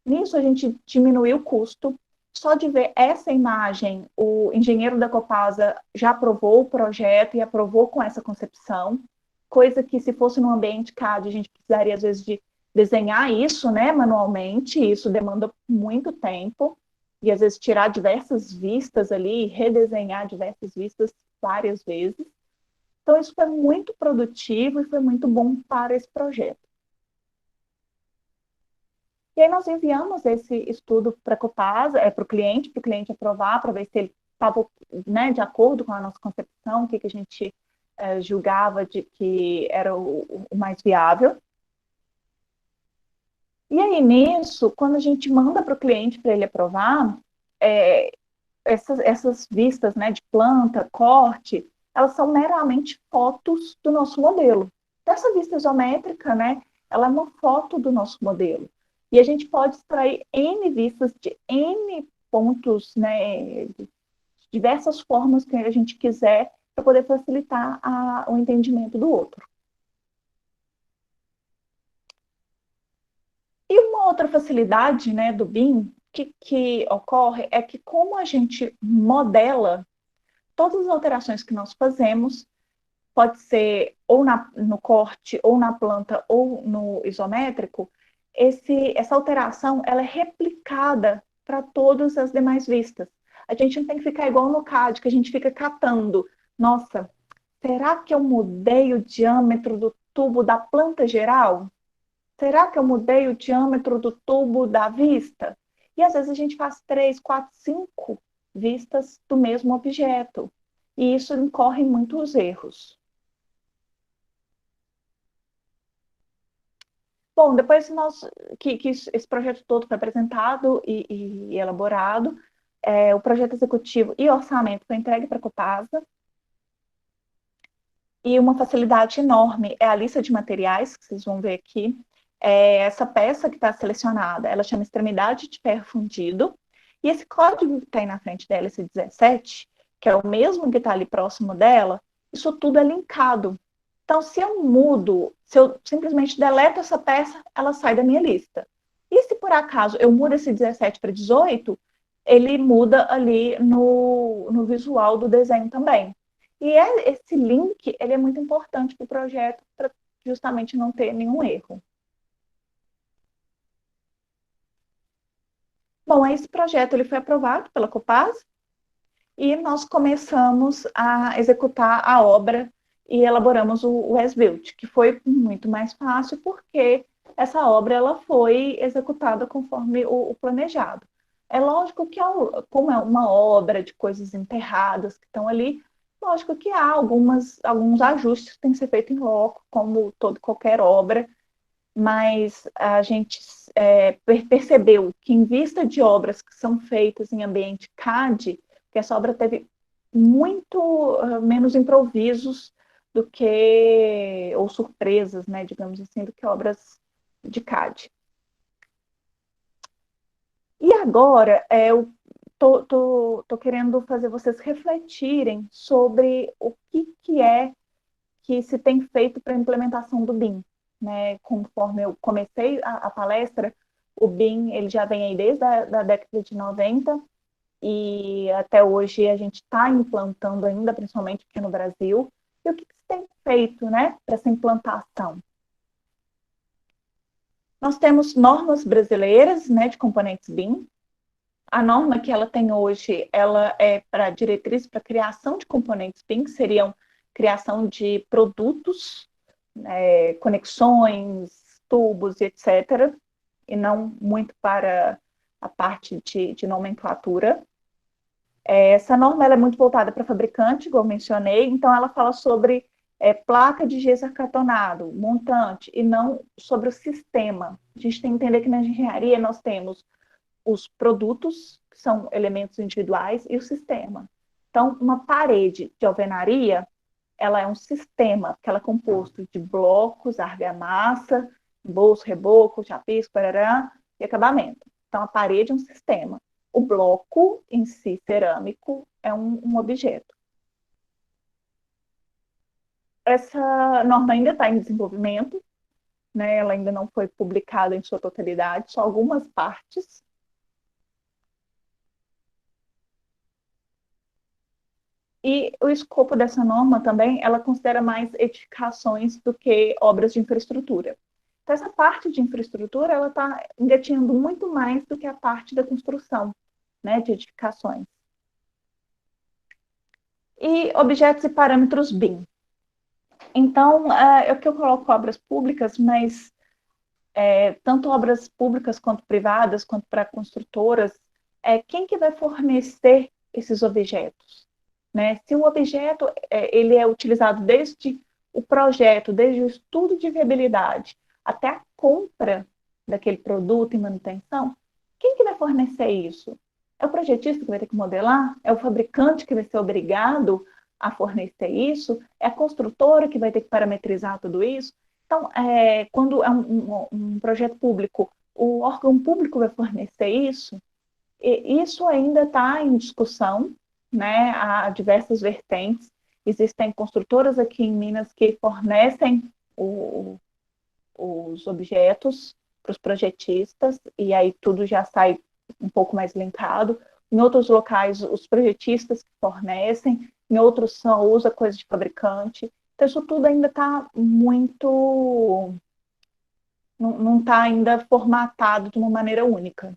Nisso, a gente diminuiu o custo. Só de ver essa imagem, o engenheiro da Copasa já aprovou o projeto e aprovou com essa concepção, coisa que, se fosse no ambiente CAD, a gente precisaria, às vezes, de desenhar isso, né, manualmente, e isso demanda muito tempo, e, às vezes, tirar diversas vistas ali, redesenhar diversas vistas várias vezes. Então, isso foi muito produtivo e foi muito bom para esse projeto. E aí nós enviamos esse estudo para a Copasa, para o cliente aprovar, para ver se ele estava, né, de acordo com a nossa concepção, o que a gente julgava de que era o mais viável. E aí, nisso, quando a gente manda para o cliente para ele aprovar, essas vistas, né, de planta, corte, elas são meramente fotos do nosso modelo. Essa vista isométrica, né, ela é uma foto do nosso modelo. E a gente pode extrair N vistas de N pontos, né, de diversas formas que a gente quiser, para poder facilitar o entendimento do outro. E uma outra facilidade, né, do BIM que ocorre é que, como a gente modela todas as alterações que nós fazemos, pode ser ou no corte, ou na planta, ou no isométrico, essa alteração ela é replicada para todas as demais vistas. A gente não tem que ficar igual no CAD, que a gente fica catando. Nossa, será que eu mudei o diâmetro do tubo da planta geral? Será que eu mudei o diâmetro do tubo da vista? E às vezes a gente faz 3, 4, 5 vistas do mesmo objeto. E isso incorre muitos erros. Bom, depois que esse projeto todo foi apresentado e elaborado, o projeto executivo e orçamento foi entregue para a Copasa. E uma facilidade enorme é a lista de materiais, que vocês vão ver aqui. Essa peça que está selecionada, ela chama extremidade de ferro fundido. E esse código que está aí na frente dela, esse 17, que é o mesmo que está ali próximo dela, isso tudo é linkado. Então, se eu mudo, se eu simplesmente deleto essa peça, ela sai da minha lista. E se por acaso eu mudo esse 17 para 18, ele muda ali no visual do desenho também. E esse link, ele é muito importante para o projeto, para justamente não ter nenhum erro. Bom, esse projeto ele foi aprovado pela Copasa e nós começamos a executar a obra e elaboramos o as-built, que foi muito mais fácil porque essa obra ela foi executada conforme o planejado. É lógico que, como é uma obra de coisas enterradas que estão ali, lógico que há alguns ajustes que têm que ser feitos em loco, como qualquer obra, mas a gente percebeu que, em vista de obras que são feitas em ambiente CAD, que essa obra teve muito menos improvisos do que, ou surpresas, né, digamos assim, do que obras de CAD. E agora, eu tô querendo fazer vocês refletirem sobre o que é que se tem feito para a implementação do BIM. Né? Conforme eu comecei a palestra, o BIM ele já vem aí desde a década de 90 e até hoje a gente está implantando ainda, principalmente aqui no Brasil. E o que se tem feito, né, para essa implantação? Nós temos normas brasileiras, né, de componentes BIM. A norma que ela tem hoje, ela é para diretriz para criação de componentes BIM, que seriam criação de produtos, conexões, tubos, etc., e não muito para a parte de nomenclatura. Essa norma ela é muito voltada para fabricante, igual eu mencionei, então ela fala sobre placa de gesso acartonado, montante, e não sobre o sistema. A gente tem que entender que na engenharia nós temos os produtos, que são elementos individuais, e o sistema. Então, uma parede de alvenaria, ela é um sistema, porque ela é composto de blocos, argamassa, bolso, reboco, chapisco, parará, e acabamento. Então, a parede é um sistema. O bloco em si, cerâmico, é um objeto. Essa norma ainda está em desenvolvimento, né? Ela ainda não foi publicada em sua totalidade, só algumas partes. E o escopo dessa norma também, ela considera mais edificações do que obras de infraestrutura. Então, essa parte de infraestrutura, ela está engatinhando muito mais do que a parte da construção, né, de edificações. E objetos e parâmetros BIM. Então, é que eu coloco obras públicas, mas tanto obras públicas quanto privadas, quanto para construtoras, quem que vai fornecer esses objetos? Né? Se o objeto ele é utilizado desde o projeto, desde o estudo de viabilidade, até a compra daquele produto e manutenção, quem que vai fornecer isso? É o projetista que vai ter que modelar? É o fabricante que vai ser obrigado a fornecer isso? É a construtora que vai ter que parametrizar tudo isso? Então, quando é um projeto público, o órgão público vai fornecer isso? E isso ainda está em discussão, né? Há diversas vertentes. Existem construtoras aqui em Minas que fornecem os objetos para os projetistas, e aí tudo já sai um pouco mais linkado. Em outros locais, os projetistas que fornecem, em outros usa coisa de fabricante. Então, isso tudo ainda está muito... não está ainda formatado de uma maneira única.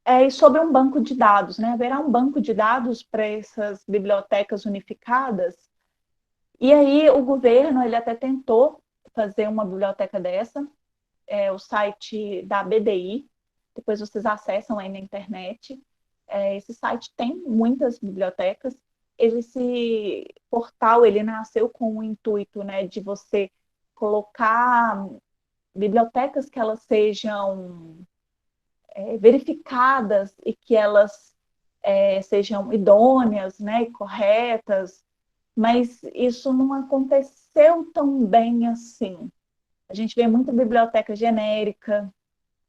E sobre um banco de dados, né? Haverá um banco de dados para essas bibliotecas unificadas. E aí o governo ele até tentou fazer uma biblioteca dessa, o site da BDI, depois vocês acessam aí na internet. Esse site tem muitas bibliotecas. Esse portal ele nasceu com o intuito, né, de você colocar bibliotecas que elas sejam verificadas e que elas sejam idôneas, né, e corretas, mas isso não aconteceu tão bem assim. A gente vê muita biblioteca genérica,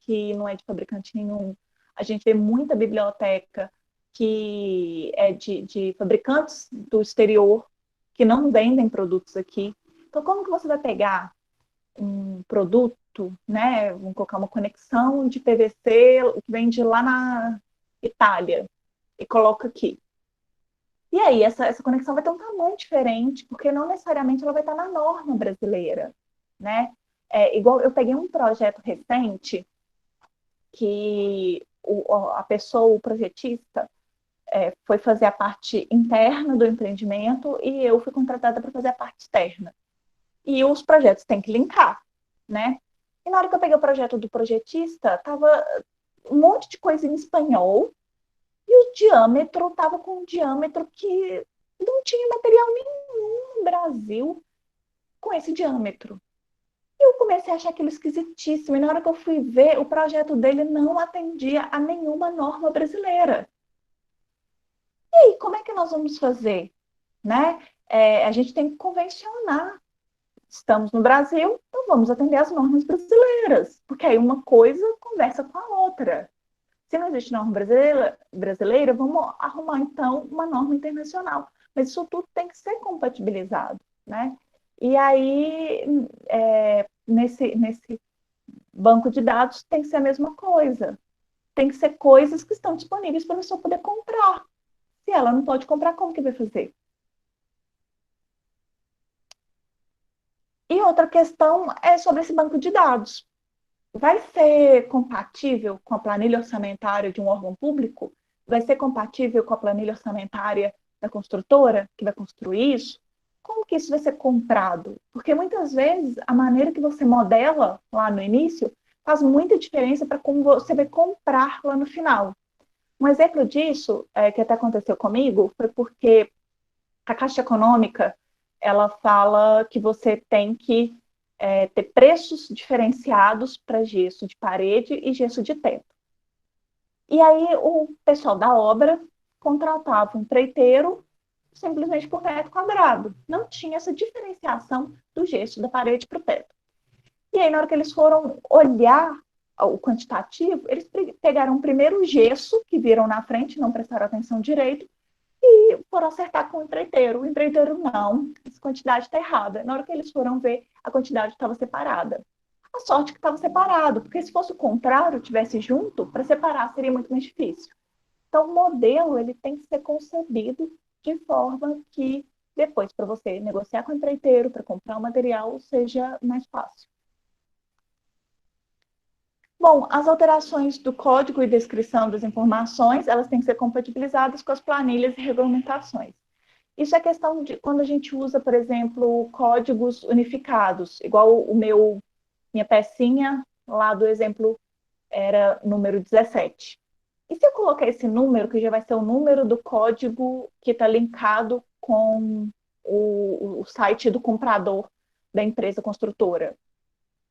que não é de fabricante nenhum. A gente vê muita biblioteca que é de fabricantes do exterior que não vendem produtos aqui. Então, como que você vai pegar um produto, né? Vamos colocar uma conexão de PVC que vende lá na Itália e coloca aqui. E aí, essa conexão vai ter um tamanho diferente, porque não necessariamente ela vai estar na norma brasileira, né? Igual eu peguei um projeto recente que a pessoa, o projetista, foi fazer a parte interna do empreendimento e eu fui contratada para fazer a parte externa. E os projetos têm que linkar, né? E na hora que eu peguei o projeto do projetista, tava um monte de coisa em espanhol e o diâmetro tava com um diâmetro que não tinha material nenhum no Brasil com esse diâmetro. E eu comecei a achar aquilo esquisitíssimo. E na hora que eu fui ver, o projeto dele não atendia a nenhuma norma brasileira. E aí, como é que nós vamos fazer? Né? A gente tem que convencionar. Estamos no Brasil, então vamos atender às normas brasileiras, porque aí uma coisa conversa com a outra. Se não existe norma brasileira, vamos arrumar, então, uma norma internacional. Mas isso tudo tem que ser compatibilizado, né? E aí, nesse banco de dados, tem que ser a mesma coisa. Tem que ser coisas que estão disponíveis para a pessoa poder comprar. Se ela não pode comprar, como que vai fazer? E outra questão é sobre esse banco de dados. Vai ser compatível com a planilha orçamentária de um órgão público? Vai ser compatível com a planilha orçamentária da construtora que vai construir isso? Como que isso vai ser comprado? Porque muitas vezes a maneira que você modela lá no início faz muita diferença para como você vai comprar lá no final. Um exemplo disso, que até aconteceu comigo, foi porque a Caixa Econômica ela fala que você tem que ter preços diferenciados para gesso de parede e gesso de teto. E aí o pessoal da obra contratava um empreiteiro simplesmente por metro quadrado. Não tinha essa diferenciação do gesso da parede para o teto. E aí, na hora que eles foram olhar o quantitativo, eles pegaram o primeiro gesso que viram na frente, não prestaram atenção direito, e foram acertar com o empreiteiro. O empreiteiro, não, essa quantidade está errada. Na hora que eles foram ver, a quantidade estava separada. A sorte que estava separado, porque se fosse o contrário, tivesse junto, para separar seria muito mais difícil. Então, o modelo ele tem que ser concebido de forma que depois, para você negociar com o empreiteiro, para comprar o material, seja mais fácil. Bom, as alterações do código e descrição das informações, elas têm que ser compatibilizadas com as planilhas e regulamentações. Isso é questão de quando a gente usa, por exemplo, códigos unificados, igual minha pecinha lá do exemplo era número 17. E se eu colocar esse número, que já vai ser o número do código que está linkado com o site do comprador da empresa construtora?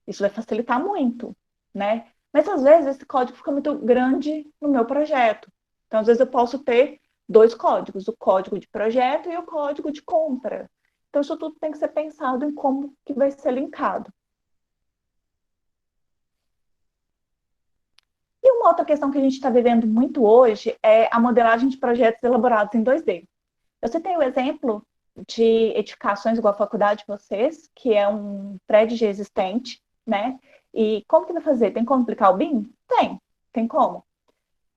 Isso vai facilitar muito, né? Mas, às vezes, esse código fica muito grande no meu projeto. Então, às vezes, eu posso ter 2 códigos, o código de projeto e o código de compra. Então, isso tudo tem que ser pensado em como que vai ser linkado. E uma outra questão que a gente está vivendo muito hoje é a modelagem de projetos elaborados em 2D. Eu citei o exemplo de edificações igual a faculdade de vocês, que é um prédio já existente, né? E como que vai fazer? Tem como aplicar o BIM? Tem como.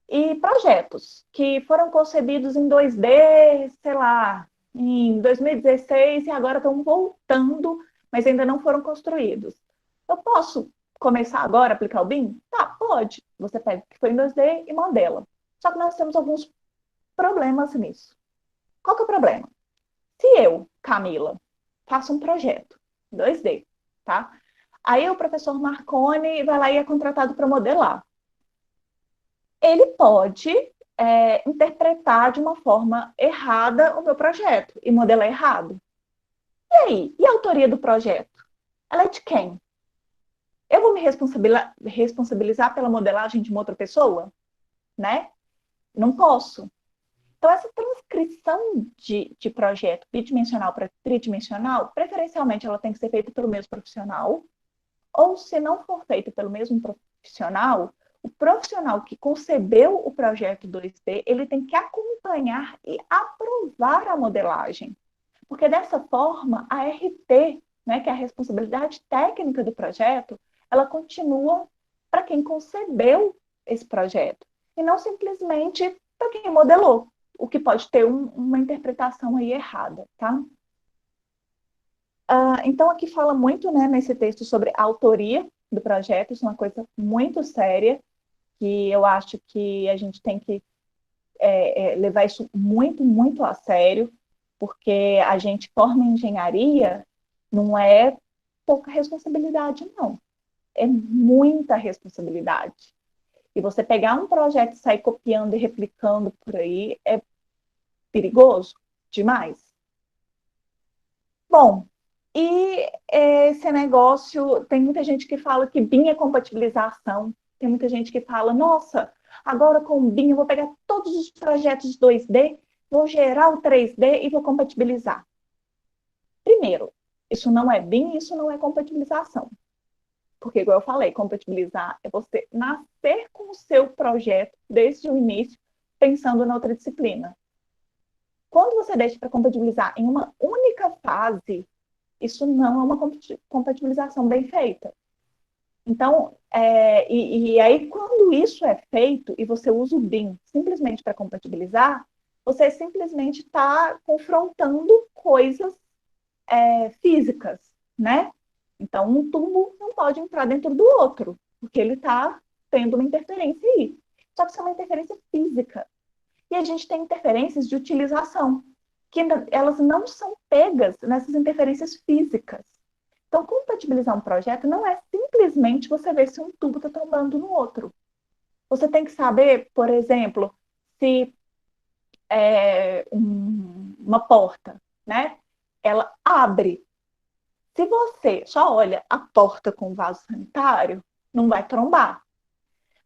E projetos que foram concebidos em 2D, sei lá, em 2016 e agora estão voltando, mas ainda não foram construídos. Eu posso começar agora a aplicar o BIM? Tá, pode. Você pega o que foi em 2D e modela. Só que nós temos alguns problemas nisso. Qual que é o problema? Se eu, Camila, faço um projeto 2D, tá? Aí o professor Marconi vai lá e é contratado para modelar. Ele pode interpretar de uma forma errada o meu projeto e modelar errado. E aí? E a autoria do projeto? Ela é de quem? Eu vou me responsabilizar pela modelagem de uma outra pessoa? Né? Não posso. Então, essa transcrição de projeto bidimensional para tridimensional, preferencialmente, ela tem que ser feita pelo mesmo profissional, ou se não for feita pelo mesmo profissional, o profissional que concebeu o projeto 2D, ele tem que acompanhar e aprovar a modelagem. Porque dessa forma, a RT, né, que é a responsabilidade técnica do projeto, ela continua para quem concebeu esse projeto, e não simplesmente para quem modelou, o que pode ter uma interpretação aí errada, tá? Então, aqui fala muito, né, nesse texto sobre a autoria do projeto, isso é uma coisa muito séria, que eu acho que a gente tem que levar isso muito, muito a sério, porque a gente forma engenharia, não é pouca responsabilidade, não. É muita responsabilidade. E você pegar um projeto e sair copiando e replicando por aí é perigoso demais. Bom, e esse negócio, tem muita gente que fala que BIM é compatibilização, tem muita gente que fala, nossa, agora com o BIM eu vou pegar todos os projetos 2D, vou gerar o 3D e vou compatibilizar. Primeiro, isso não é BIM, isso não é compatibilização. Porque, igual eu falei, compatibilizar é você nascer com o seu projeto desde o início, pensando na outra disciplina. Quando você deixa para compatibilizar em uma única fase, isso não é uma compatibilização bem feita. Então, e aí, quando isso é feito e você usa o BIM simplesmente para compatibilizar, você simplesmente está confrontando coisas físicas, né? Então, um tubo não pode entrar dentro do outro, porque ele está tendo uma interferência aí. Só que isso é uma interferência física. E a gente tem interferências de utilização, que elas não são pegas nessas interferências físicas. Então, compatibilizar um projeto não é simplesmente você ver se um tubo está tombando no outro. Você tem que saber, por exemplo, se uma porta, né? Ela abre. Se você só olha a porta com vaso sanitário, não vai trombar.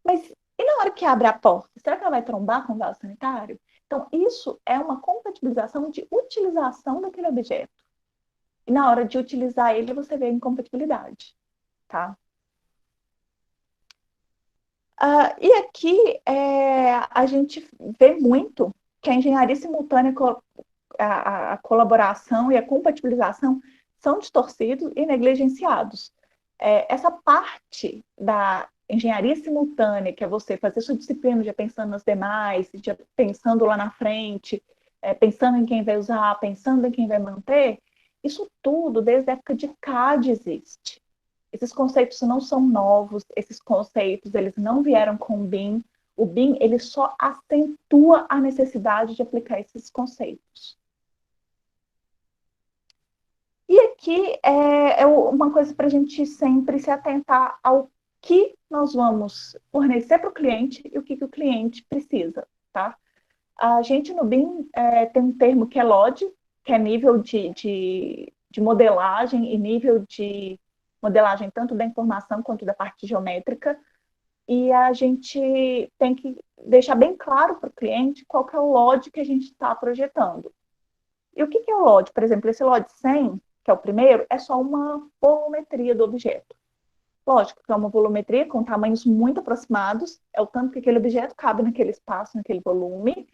Mas e na hora que abre a porta, será que ela vai trombar com o vaso sanitário? Então, isso é uma compatibilização de utilização daquele objeto. E na hora de utilizar ele, você vê a incompatibilidade, tá? E aqui a gente vê muito que a engenharia simultânea, a colaboração e a compatibilização são distorcidos e negligenciados. Essa parte da engenharia simultânea, que é você fazer sua disciplina já pensando nas demais, já pensando lá na frente, pensando em quem vai usar, pensando em quem vai manter, isso tudo desde a época de CAD existe. Esses conceitos não são novos, esses conceitos eles não vieram com o BIM. O BIM ele só acentua a necessidade de aplicar esses conceitos. E aqui é uma coisa para a gente sempre se atentar ao que nós vamos fornecer para o cliente e o que o cliente precisa, tá? A gente no BIM tem um termo que é LOD, que é nível de modelagem e nível de modelagem tanto da informação quanto da parte geométrica, e a gente tem que deixar bem claro para o cliente qual que é o LOD que a gente está projetando. E o que é o LOD? Por exemplo, esse LOD 100, que é o primeiro, é só uma volumetria do objeto. Lógico que é uma volumetria com tamanhos muito aproximados, é o tanto que aquele objeto cabe naquele espaço, naquele volume,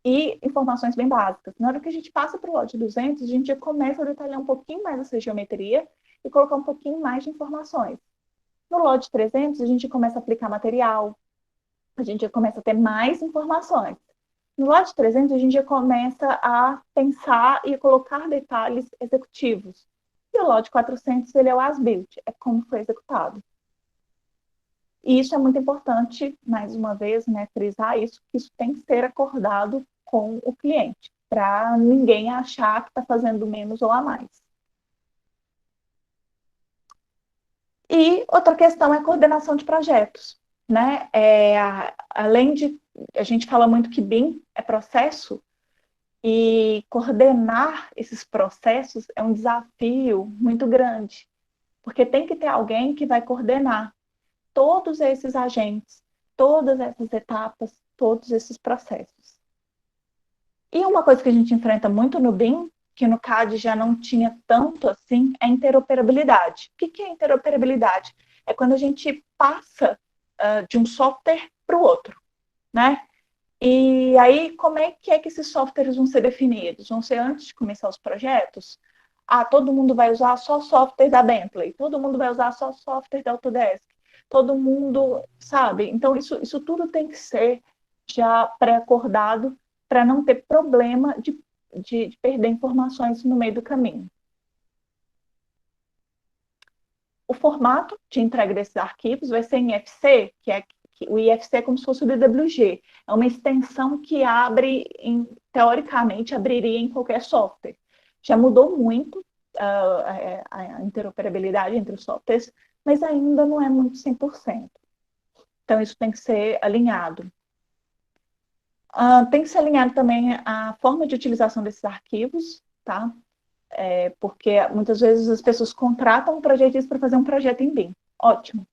e informações bem básicas. Na hora que a gente passa para o LOD 200, a gente já começa a detalhar um pouquinho mais essa geometria e colocar um pouquinho mais de informações. No LOD 300, a gente começa a aplicar material, a gente já começa a ter mais informações. No LOD 300, a gente já começa a pensar e colocar detalhes executivos. E o LOD 400, ele é o as-built, é como foi executado. E isso é muito importante, mais uma vez, né, frisar isso, que isso tem que ser acordado com o cliente, para ninguém achar que está fazendo menos ou a mais. E outra questão é a coordenação de projetos, né? Além de, a gente fala muito que BIM é processo, e coordenar esses processos é um desafio muito grande, porque tem que ter alguém que vai coordenar todos esses agentes, todas essas etapas, todos esses processos. E uma coisa que a gente enfrenta muito no BIM, que no CAD já não tinha tanto assim, é a interoperabilidade. O que é interoperabilidade? É quando a gente passa de um software para o outro, né? E aí, como é que esses softwares vão ser definidos? Vão ser antes de começar os projetos? Ah, todo mundo vai usar só software da Bentley, todo mundo vai usar só software da Autodesk, todo mundo, sabe? Então, isso tudo tem que ser já pré-acordado para não ter problema de perder informações no meio do caminho. O formato de entrega desses arquivos vai ser em IFC, o IFC é como se fosse o DWG, é uma extensão que abre, teoricamente, abriria em qualquer software. Já mudou muito a interoperabilidade entre os softwares, mas ainda não é muito 100%. Então, isso tem que ser alinhado. Tem que ser alinhado também a forma de utilização desses arquivos, tá? Porque muitas vezes as pessoas contratam um projetista para fazer um projeto em BIM. Ótimo.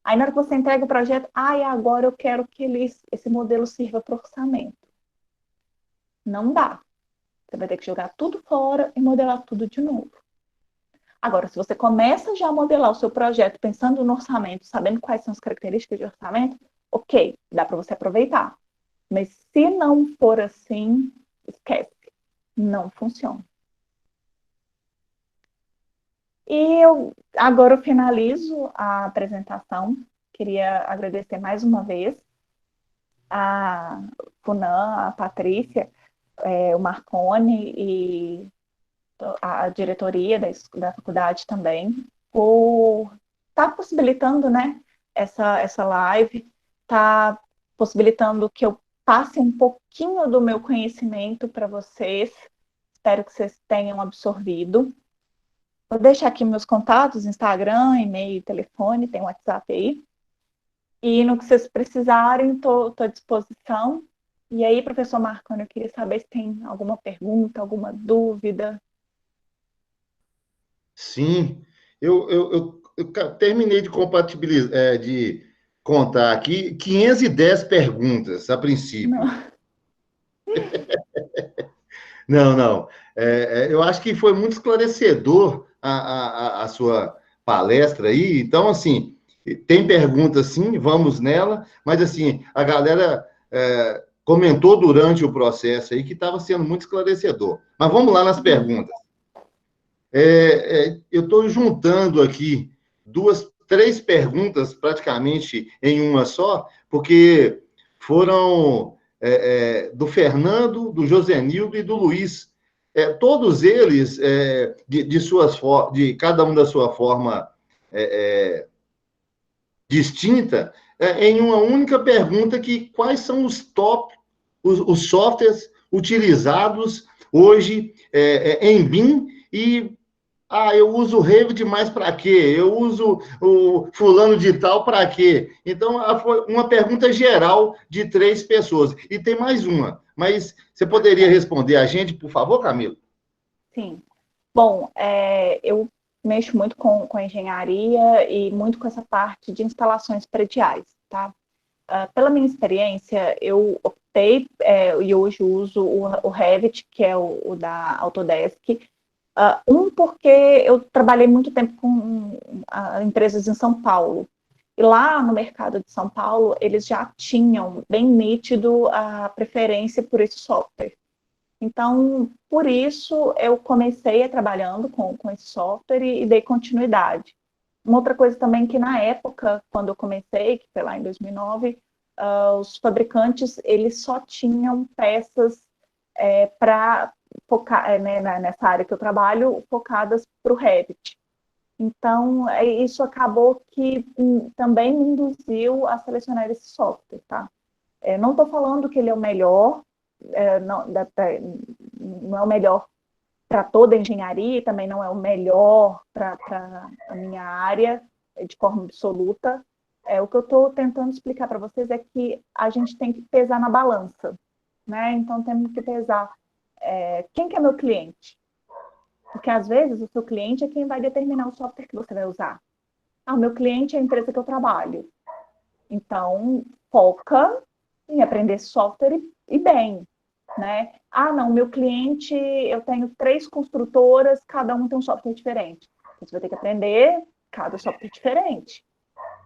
Aí, na hora que você entrega o projeto, agora eu quero que esse modelo sirva para orçamento. Não dá. Você vai ter que jogar tudo fora e modelar tudo de novo. Agora, se você começa já a modelar o seu projeto pensando no orçamento, sabendo quais são as características de orçamento, ok, dá para você aproveitar. Mas se não for assim, esquece. Não funciona. E agora eu finalizo a apresentação. Queria agradecer mais uma vez a Funan, a Patrícia, o Marcone e a diretoria da faculdade também, por estar possibilitando, né, essa live, está possibilitando que eu passe um pouquinho do meu conhecimento para vocês. Espero que vocês tenham absorvido. Vou deixar aqui meus contatos, Instagram, e-mail, telefone, tem WhatsApp aí. E no que vocês precisarem, estou à disposição. E aí, professor Marconi, eu queria saber se tem alguma pergunta, alguma dúvida. Sim, eu terminei de compatibilizar, de contar aqui 510 perguntas a princípio. Não. Não. Eu acho que foi muito esclarecedor a sua palestra aí. Então, assim, tem pergunta sim, vamos nela, mas assim, a galera comentou durante o processo aí que estava sendo muito esclarecedor. Mas vamos lá nas perguntas. Eu estou juntando aqui três perguntas praticamente em uma só, porque foram do Fernando, do Josenildo e do Luiz. Todos eles, de cada um da sua forma distinta, em uma única pergunta quais são os softwares utilizados hoje em BIM e eu uso o Revit mais para quê? Eu uso o fulano de tal para quê? Então, foi uma pergunta geral de 3 pessoas. E tem mais uma, mas você poderia responder a gente, por favor, Camilo? Sim. Bom, eu mexo muito com a engenharia e muito com essa parte de instalações prediais, tá? Pela minha experiência, eu optei, e hoje uso o Revit, que é o da Autodesk, porque eu trabalhei muito tempo com empresas em São Paulo. E lá no mercado de São Paulo, eles já tinham bem nítido a preferência por esse software. Então, por isso, eu comecei trabalhando com esse software e dei continuidade. Uma outra coisa também que na época, quando eu comecei, que foi lá em 2009, os fabricantes, eles só tinham peças para focar, nessa área que eu trabalho, focadas para o Revit. Então, isso acabou que também me induziu a selecionar esse software, tá? Não estou falando que ele é o melhor, não é o melhor para toda a engenharia, também não é o melhor para a minha área, de forma absoluta. O que eu estou tentando explicar para vocês é que a gente tem que pesar na balança, né? Então, temos que pesar quem que é meu cliente. Porque, às vezes, o seu cliente é quem vai determinar o software que você vai usar. O meu cliente é a empresa que eu trabalho. Então, foca em aprender esse software e bem, né? Não, meu cliente, eu tenho 3 construtoras, cada um tem um software diferente. Você vai ter que aprender cada software diferente.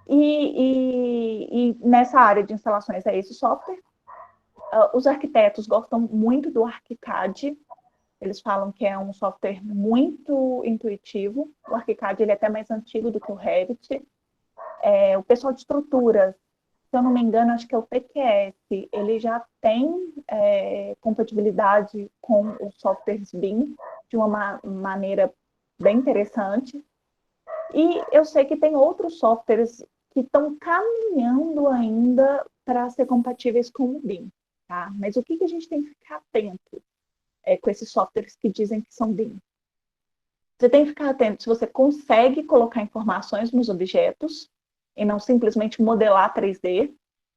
E nessa área de instalações é esse software. Os arquitetos gostam muito do ArchiCAD. Eles falam que é um software muito intuitivo. O ArchiCAD ele é até mais antigo do que o Revit. O pessoal de estruturas, se eu não me engano, acho que é o PQS, ele já tem compatibilidade com os softwares BIM de uma maneira bem interessante. E eu sei que tem outros softwares que estão caminhando ainda para ser compatíveis com o BIM, tá? Mas o que a gente tem que ficar atento com esses softwares que dizem que são BIM? Você tem que ficar atento se você consegue colocar informações nos objetos e não simplesmente modelar 3D,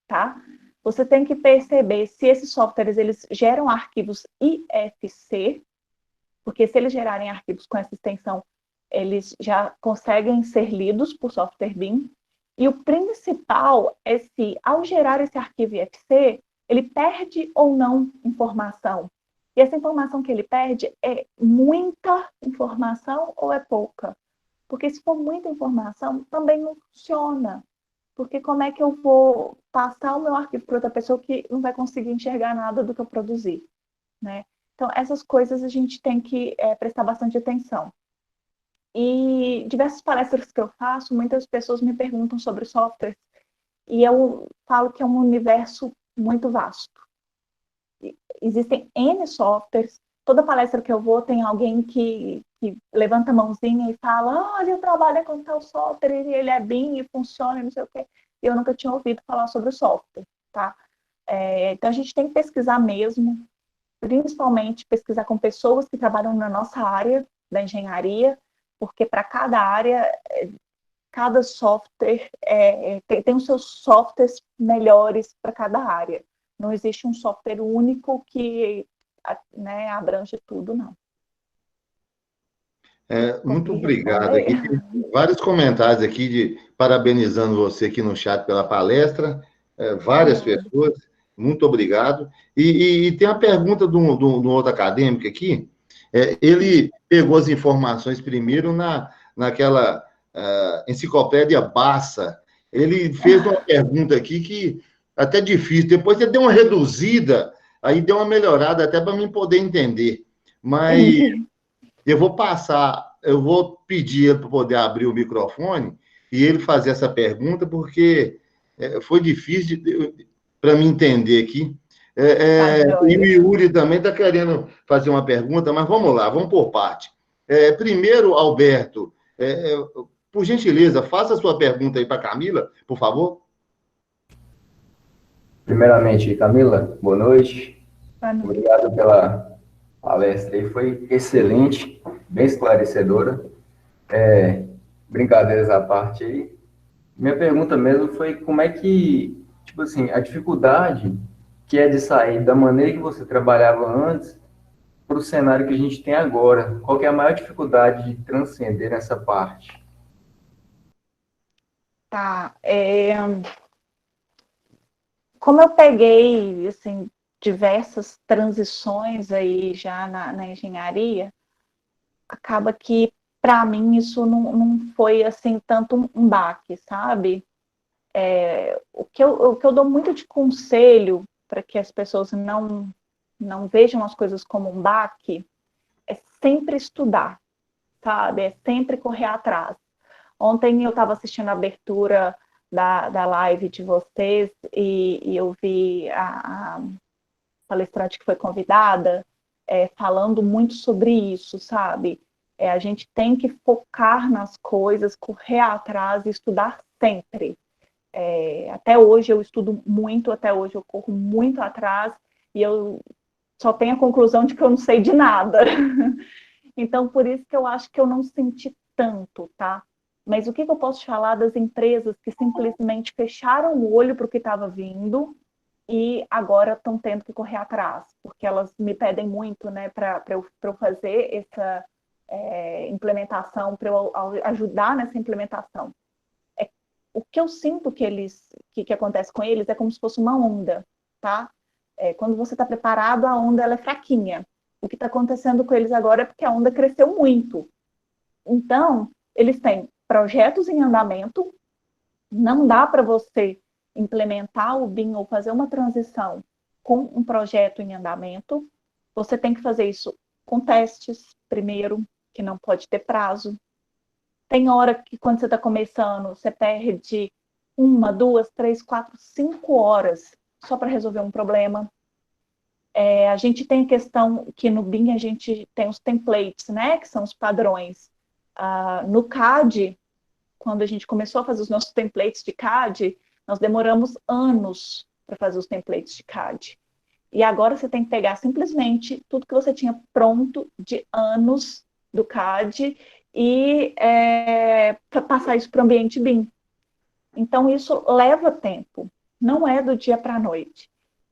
tá? Você tem que perceber se esses softwares eles geram arquivos IFC, porque se eles gerarem arquivos com essa extensão, eles já conseguem ser lidos por software BIM. E o principal é se, ao gerar esse arquivo IFC, ele perde ou não informação. E essa informação que ele perde é muita informação ou é pouca? Porque se for muita informação, também não funciona. Porque como é que eu vou passar o meu arquivo para outra pessoa que não vai conseguir enxergar nada do que eu produzi, né? Então, essas coisas a gente tem que prestar bastante atenção. E diversas palestras que eu faço, muitas pessoas me perguntam sobre softwares, e eu falo que é um universo muito vasto. Existem N softwares, toda palestra que eu vou tem alguém que levanta a mãozinha e fala, olha, eu trabalho com tal software, ele é BIM e funciona, não sei o quê. E eu nunca tinha ouvido falar sobre o software, tá? Então, a gente tem que pesquisar mesmo, principalmente pesquisar com pessoas que trabalham na nossa área da engenharia, porque para cada área, cada software tem os seus softwares melhores para cada área. Não existe um software único que abrange tudo, não. Muito obrigado. Aqui tem vários comentários aqui parabenizando você aqui no chat pela palestra, várias pessoas, muito obrigado. E tem a pergunta de um outro acadêmico aqui, ele pegou as informações primeiro naquela enciclopédia Bassa. Ele fez uma pergunta aqui que até difícil, depois ele deu uma reduzida, aí deu uma melhorada até para mim poder entender. Mas eu vou pedir para poder abrir o microfone e ele fazer essa pergunta, porque foi difícil para mim entender aqui. E o Yuri também está querendo fazer uma pergunta, mas vamos lá, vamos por parte. Primeiro, Alberto, por gentileza, faça a sua pergunta aí para a Camila, por favor. Primeiramente, Camila, boa noite. Obrigado pela palestra aí, foi excelente, bem esclarecedora. Brincadeiras à parte aí. Minha pergunta mesmo foi como é que, tipo assim, a dificuldade que é de sair da maneira que você trabalhava antes para o cenário que a gente tem agora. Qual que é a maior dificuldade de transcender essa parte? Tá. Como eu peguei, assim, diversas transições aí já na engenharia, acaba que, para mim, isso não foi, assim, tanto um baque, sabe? O que eu dou muito de conselho para que as pessoas não vejam as coisas como um baque é sempre estudar, sabe? É sempre correr atrás. Ontem eu estava assistindo a abertura da live de vocês e eu vi a palestrante que foi convidada falando muito sobre isso, sabe? A gente tem que focar nas coisas, correr atrás e estudar sempre. Até hoje eu estudo muito, até hoje eu corro muito atrás e eu só tenho a conclusão de que eu não sei de nada. Então, por isso que eu acho que eu não senti tanto, tá? Mas o que eu posso falar das empresas que simplesmente fecharam o olho para o que estava vindo e agora estão tendo que correr atrás? Porque elas me pedem muito, né, para eu fazer essa implementação, para eu ajudar nessa implementação. O que eu sinto que acontece com eles é como se fosse uma onda, tá? Quando você está preparado, a onda ela é fraquinha. O que está acontecendo com eles agora é porque a onda cresceu muito. Então, eles têm projetos em andamento, Não dá para você implementar o BIM ou fazer uma transição com um projeto em andamento. Você tem que fazer isso com testes, primeiro, que não pode ter prazo. Tem hora que, quando você está começando, você perde 1, 2, 3, 4, 5 horas só para resolver um problema. A gente tem a questão que no BIM a gente tem os templates, né? Que são os padrões. No CAD, quando a gente começou a fazer os nossos templates de CAD, nós demoramos anos para fazer os templates de CAD. E agora você tem que pegar simplesmente tudo que você tinha pronto de anos do CAD e passar isso para o ambiente BIM. Então, isso leva tempo, não é do dia para a noite.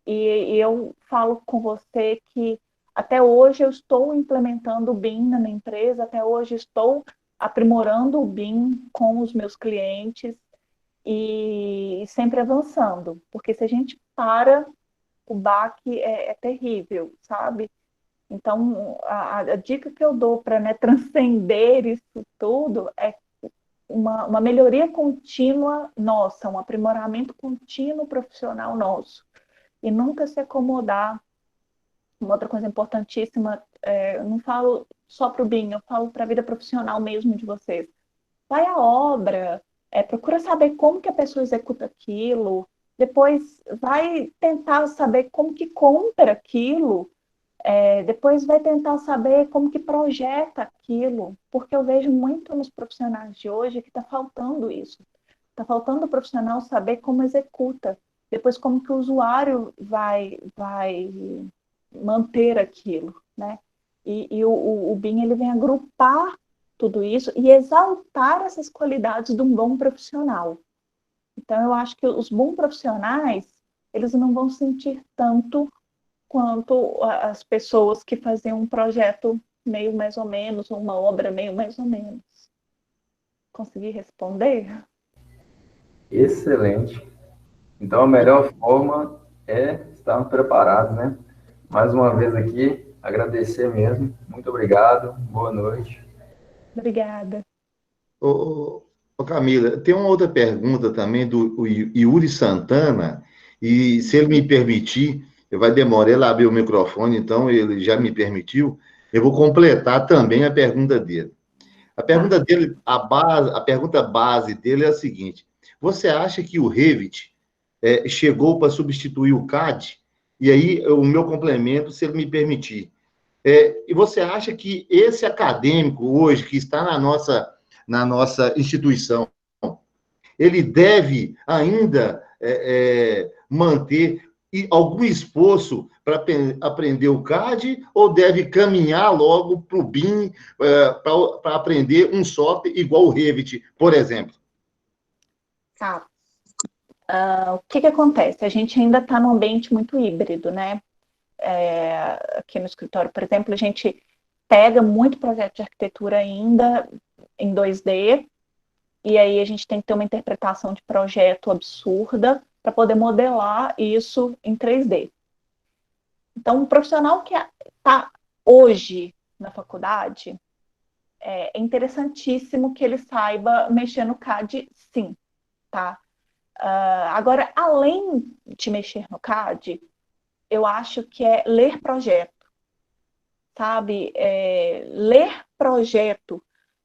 E eu falo com você que até hoje eu estou implementando o BIM na minha empresa, até hoje estou aprimorando o BIM com os meus clientes e sempre avançando, porque se a gente para, o baque é terrível, sabe? Então, a dica que eu dou para, né, transcender isso tudo é uma melhoria contínua nossa, um aprimoramento contínuo profissional nosso. E nunca se acomodar. Uma outra coisa importantíssima, eu não falo só para o BIM, eu falo para a vida profissional mesmo de vocês. Vai à obra, procura saber como que a pessoa executa aquilo, depois vai tentar saber como que compra aquilo, depois vai tentar saber como que projeta aquilo, porque eu vejo muito nos profissionais de hoje que está faltando isso. Está faltando o profissional saber como executa, depois como que o usuário vai manter aquilo, né? E o BIM, ele vem agrupar tudo isso e exaltar essas qualidades de um bom profissional. Então, eu acho que os bons profissionais, eles não vão sentir tanto quanto as pessoas que faziam um projeto meio mais ou menos, ou uma obra meio mais ou menos. Consegui responder? Excelente. Então, a melhor forma é estarmos preparados, né? Mais uma vez aqui, agradecer mesmo. Muito obrigado. Boa noite. Obrigada. Ô, Camila, tem uma outra pergunta também do Yuri Santana, e se ele me permitir, vai demorar ele abrir o microfone, então ele já me permitiu, eu vou completar também a pergunta dele. A pergunta dele, a pergunta base dele é a seguinte: você acha que o Revit chegou para substituir o CAD? E aí, o meu complemento, se ele me permitir. E você acha que esse acadêmico hoje, que está na nossa instituição, ele deve ainda manter algum esforço para aprender o CAD ou deve caminhar logo para o BIM para aprender um software igual o Revit, por exemplo? Tá. O que acontece? A gente ainda está num ambiente muito híbrido, né? Aqui no escritório, por exemplo, a gente pega muito projeto de arquitetura ainda em 2D, e aí a gente tem que ter uma interpretação de projeto absurda para poder modelar isso em 3D. Então, um profissional que está hoje na faculdade, é interessantíssimo que ele saiba mexer no CAD, sim, tá? Agora, além de mexer no CAD, eu acho que é ler projeto, sabe? Ler projeto.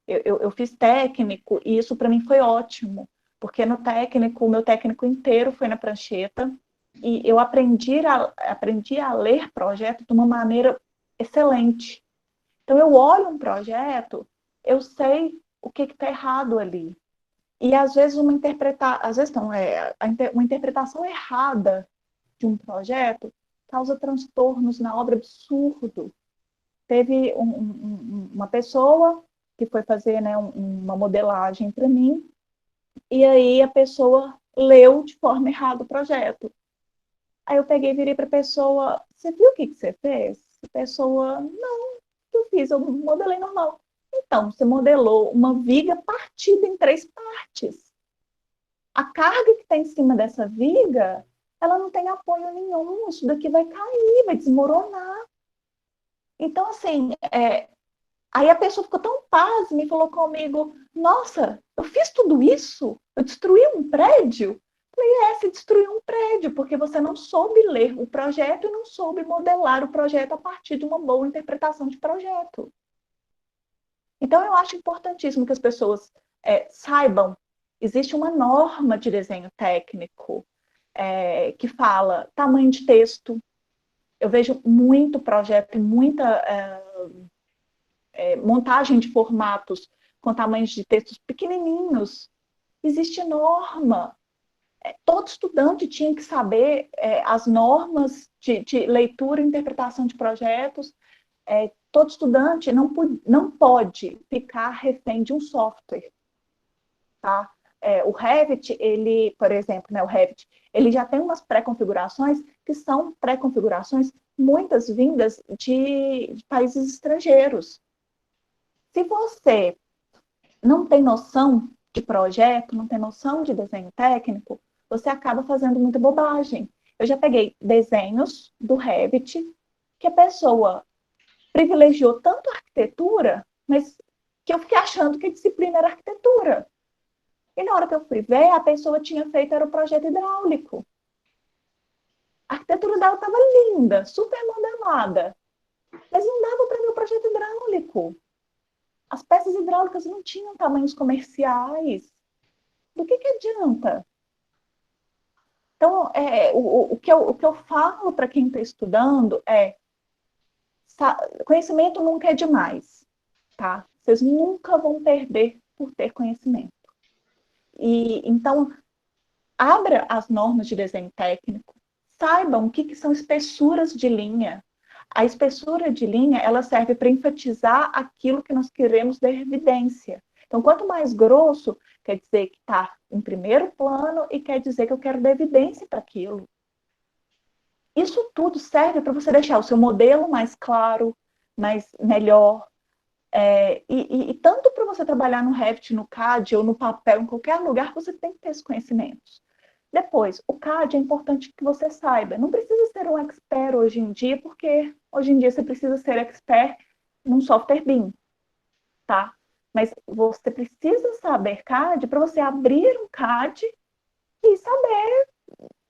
Eu fiz técnico e isso para mim foi ótimo, porque no técnico, o meu técnico inteiro foi na prancheta e eu aprendi a ler projeto de uma maneira excelente. Então, eu olho um projeto, eu sei o que está errado ali. E às vezes uma interpretação errada de um projeto causa transtornos na obra absurdo. Teve uma pessoa que foi fazer, né, uma modelagem para mim, e aí a pessoa leu de forma errada o projeto. Aí eu peguei e virei para a pessoa: você viu o que você fez? A pessoa: não, o que eu fiz? Eu modelei normal. Então, você modelou uma viga partida em 3 partes. A carga que está em cima dessa viga, ela não tem apoio nenhum, isso daqui vai cair, vai desmoronar. Então, assim, aí a pessoa ficou tão pasma e falou comigo: nossa, eu fiz tudo isso? Eu destruí um prédio? Se destruiu um prédio, porque você não soube ler o projeto e não soube modelar o projeto a partir de uma boa interpretação de projeto. Então, eu acho importantíssimo que as pessoas saibam, existe uma norma de desenho técnico que fala tamanho de texto. Eu vejo muito projeto e muita montagem de formatos com tamanhos de textos pequenininhos. Existe norma. Todo estudante tinha que saber as normas de leitura e interpretação de projetos. Todo estudante não pode ficar refém de um software. Tá? O Revit, ele, por exemplo, né, o Revit, ele já tem umas pré-configurações que são pré-configurações muitas vindas de países estrangeiros. Se você não tem noção de projeto, não tem noção de desenho técnico, você acaba fazendo muita bobagem. Eu já peguei desenhos do Revit que a pessoa privilegiou tanto a arquitetura, mas que eu fiquei achando que a disciplina era arquitetura. E na hora que eu fui ver, a pessoa tinha feito era o projeto hidráulico. A arquitetura dela estava linda, super modelada, mas não dava para ver o projeto hidráulico. As peças hidráulicas não tinham tamanhos comerciais. Do que adianta? Então, o que eu falo para quem está estudando conhecimento nunca é demais, tá? Vocês nunca vão perder por ter conhecimento. Então, abra as normas de desenho técnico, saibam o que são espessuras de linha. A espessura de linha, ela serve para enfatizar aquilo que nós queremos dar evidência. Então, quanto mais grosso, quer dizer que está em primeiro plano e quer dizer que eu quero dar evidência para aquilo. Isso tudo serve para você deixar o seu modelo mais claro, melhor. E tanto para você trabalhar no Revit, no CAD ou no papel, em qualquer lugar, você tem que ter esses conhecimentos. Depois, o CAD é importante que você saiba. Não precisa ser um expert hoje em dia, porque hoje em dia você precisa ser expert num software BIM, tá? Mas você precisa saber CAD para você abrir um CAD e saber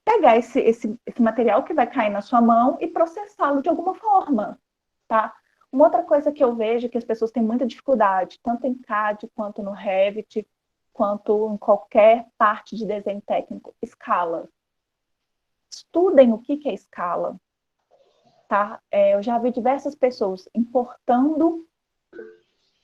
pegar esse material que vai cair na sua mão e processá-lo de alguma forma, tá? Uma outra coisa que eu vejo que as pessoas têm muita dificuldade, tanto em CAD quanto no Revit, quanto em qualquer parte de desenho técnico, escala. Estudem o que é escala, tá? Eu já vi diversas pessoas importando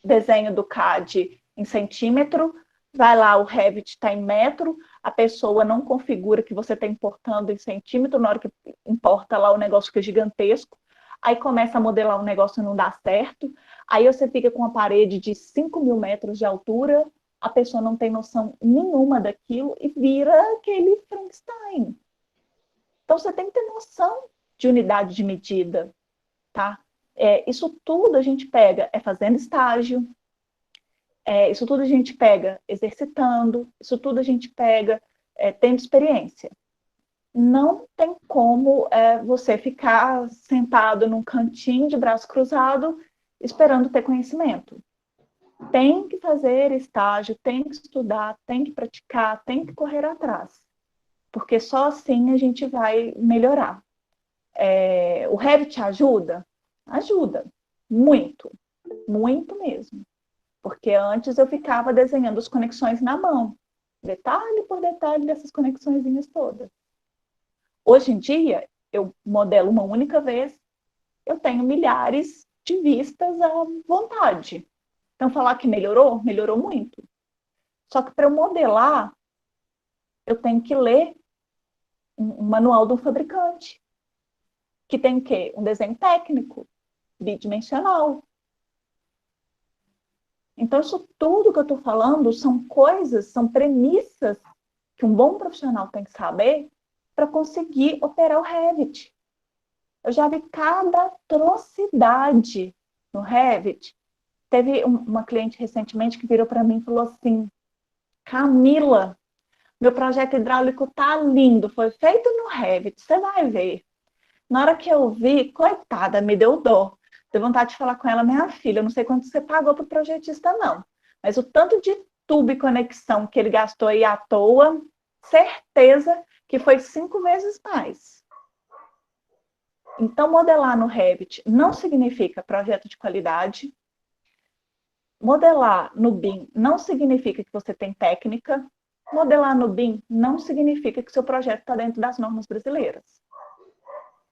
desenho do CAD em centímetro, vai lá, o Revit está em metro, a pessoa não configura que você está importando em centímetro, na hora que importa lá o negócio fica gigantesco, aí começa a modelar um negócio e não dá certo, aí você fica com uma parede de 5.000 metros de altura, a pessoa não tem noção nenhuma daquilo e vira aquele Frankenstein. Então, você tem que ter noção de unidade de medida, tá? Isso tudo a gente pega fazendo estágio, isso tudo a gente pega exercitando, isso tudo a gente pega tendo experiência. Não tem como você ficar sentado num cantinho de braço cruzado esperando ter conhecimento. Tem que fazer estágio, tem que estudar, tem que praticar, tem que correr atrás. Porque só assim a gente vai melhorar. O Revit ajuda? Ajuda. Muito. Muito mesmo. Porque antes eu ficava desenhando as conexões na mão. Detalhe por detalhe dessas conexõezinhas todas. Hoje em dia, eu modelo uma única vez, eu tenho milhares de vistas à vontade. Então, falar que melhorou, melhorou muito. Só que para eu modelar, eu tenho que ler um manual do fabricante, que tem o quê? Um desenho técnico, bidimensional. Então, isso tudo que eu estou falando são coisas, são premissas que um bom profissional tem que saber para conseguir operar o Revit. Eu já vi cada atrocidade no Revit. Teve uma cliente recentemente que virou para mim e falou assim: Camila, meu projeto hidráulico tá lindo, foi feito no Revit, você vai ver. Na hora que eu vi, coitada, me deu dó. Deu vontade de falar com ela: minha filha, eu não sei quanto você pagou para o projetista, não. Mas o tanto de tubo e conexão que ele gastou aí à toa, certeza que foi 5 vezes mais. Então, modelar no Revit não significa projeto de qualidade. Modelar no BIM não significa que você tem técnica. Modelar no BIM não significa que seu projeto está dentro das normas brasileiras.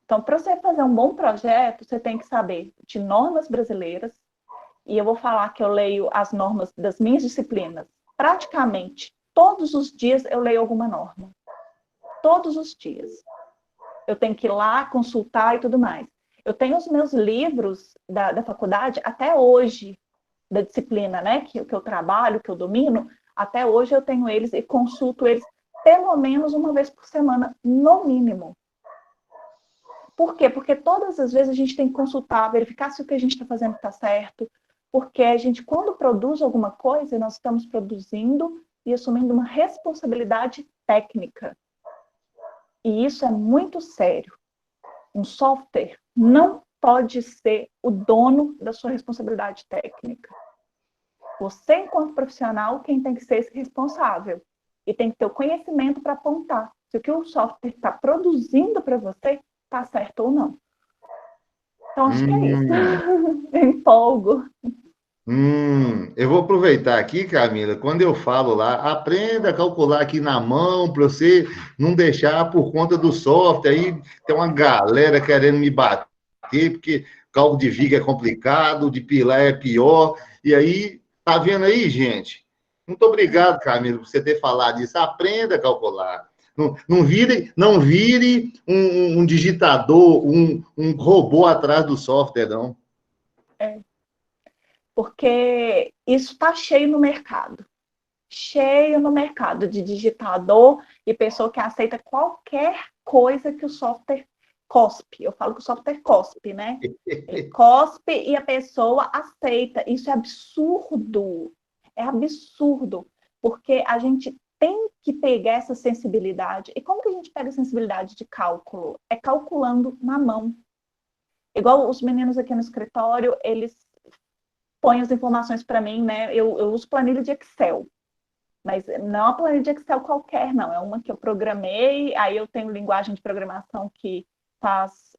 Então, para você fazer um bom projeto, você tem que saber de normas brasileiras. E eu vou falar que eu leio as normas das minhas disciplinas. Praticamente todos os dias eu leio alguma norma. Todos os dias. Eu tenho que ir lá, consultar e tudo mais. Eu tenho os meus livros da faculdade até hoje, da disciplina, né, que eu trabalho, que eu domino, até hoje eu tenho eles e consulto eles pelo menos uma vez por semana, no mínimo. Por quê? Porque todas as vezes a gente tem que consultar, verificar se o que a gente está fazendo está certo, porque a gente, quando produz alguma coisa, nós estamos produzindo e assumindo uma responsabilidade técnica. E isso é muito sério. Um software não pode ser o dono da sua responsabilidade técnica. Você, enquanto profissional, quem tem que ser esse responsável. E tem que ter o conhecimento para apontar se o que o software está produzindo para você está certo ou não. Então, acho que é isso. Eu empolgo. Eu vou aproveitar aqui, Camila, quando eu falo lá, aprenda a calcular aqui na mão, para você não deixar por conta do software. Aí tem uma galera querendo me bater, porque cálculo de viga é complicado, de pilar é pior. E aí, tá vendo aí, gente? Muito obrigado, Camila, por você ter falado isso. Aprenda a calcular. Não vire um digitador, um robô atrás do software, não. Porque isso está cheio no mercado. Cheio no mercado de digitador e pessoa que aceita qualquer coisa que o software cospe. Eu falo que o software cospe, né? Ele cospe e a pessoa aceita. Isso é absurdo. É absurdo. Porque a gente tem que pegar essa sensibilidade. E como que a gente pega a sensibilidade de cálculo? É calculando na mão. Igual os meninos aqui no escritório, eles põe as informações para mim, né? Eu uso planilha de Excel, mas não é uma planilha de Excel qualquer, não. É uma que eu programei, aí eu tenho linguagem de programação que faz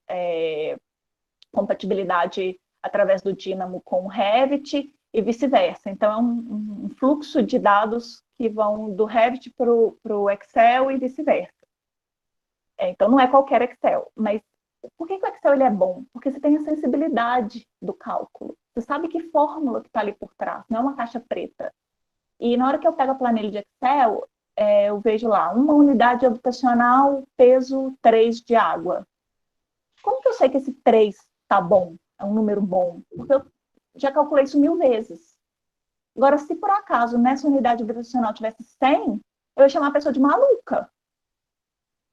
compatibilidade através do Dynamo com o Revit e vice-versa. Então, é um fluxo de dados que vão do Revit para o Excel e vice-versa. Então, não é qualquer Excel, mas por que o Excel ele é bom? Porque você tem a sensibilidade do cálculo. Você sabe que fórmula que está ali por trás, não é uma caixa preta. E na hora que eu pego a planilha de Excel, eu vejo lá, uma unidade habitacional, peso 3 de água. Como que eu sei que esse 3 está bom? É um número bom? Porque eu já calculei isso 1000 vezes. Agora, se por acaso nessa unidade habitacional tivesse 100, eu ia chamar a pessoa de maluca.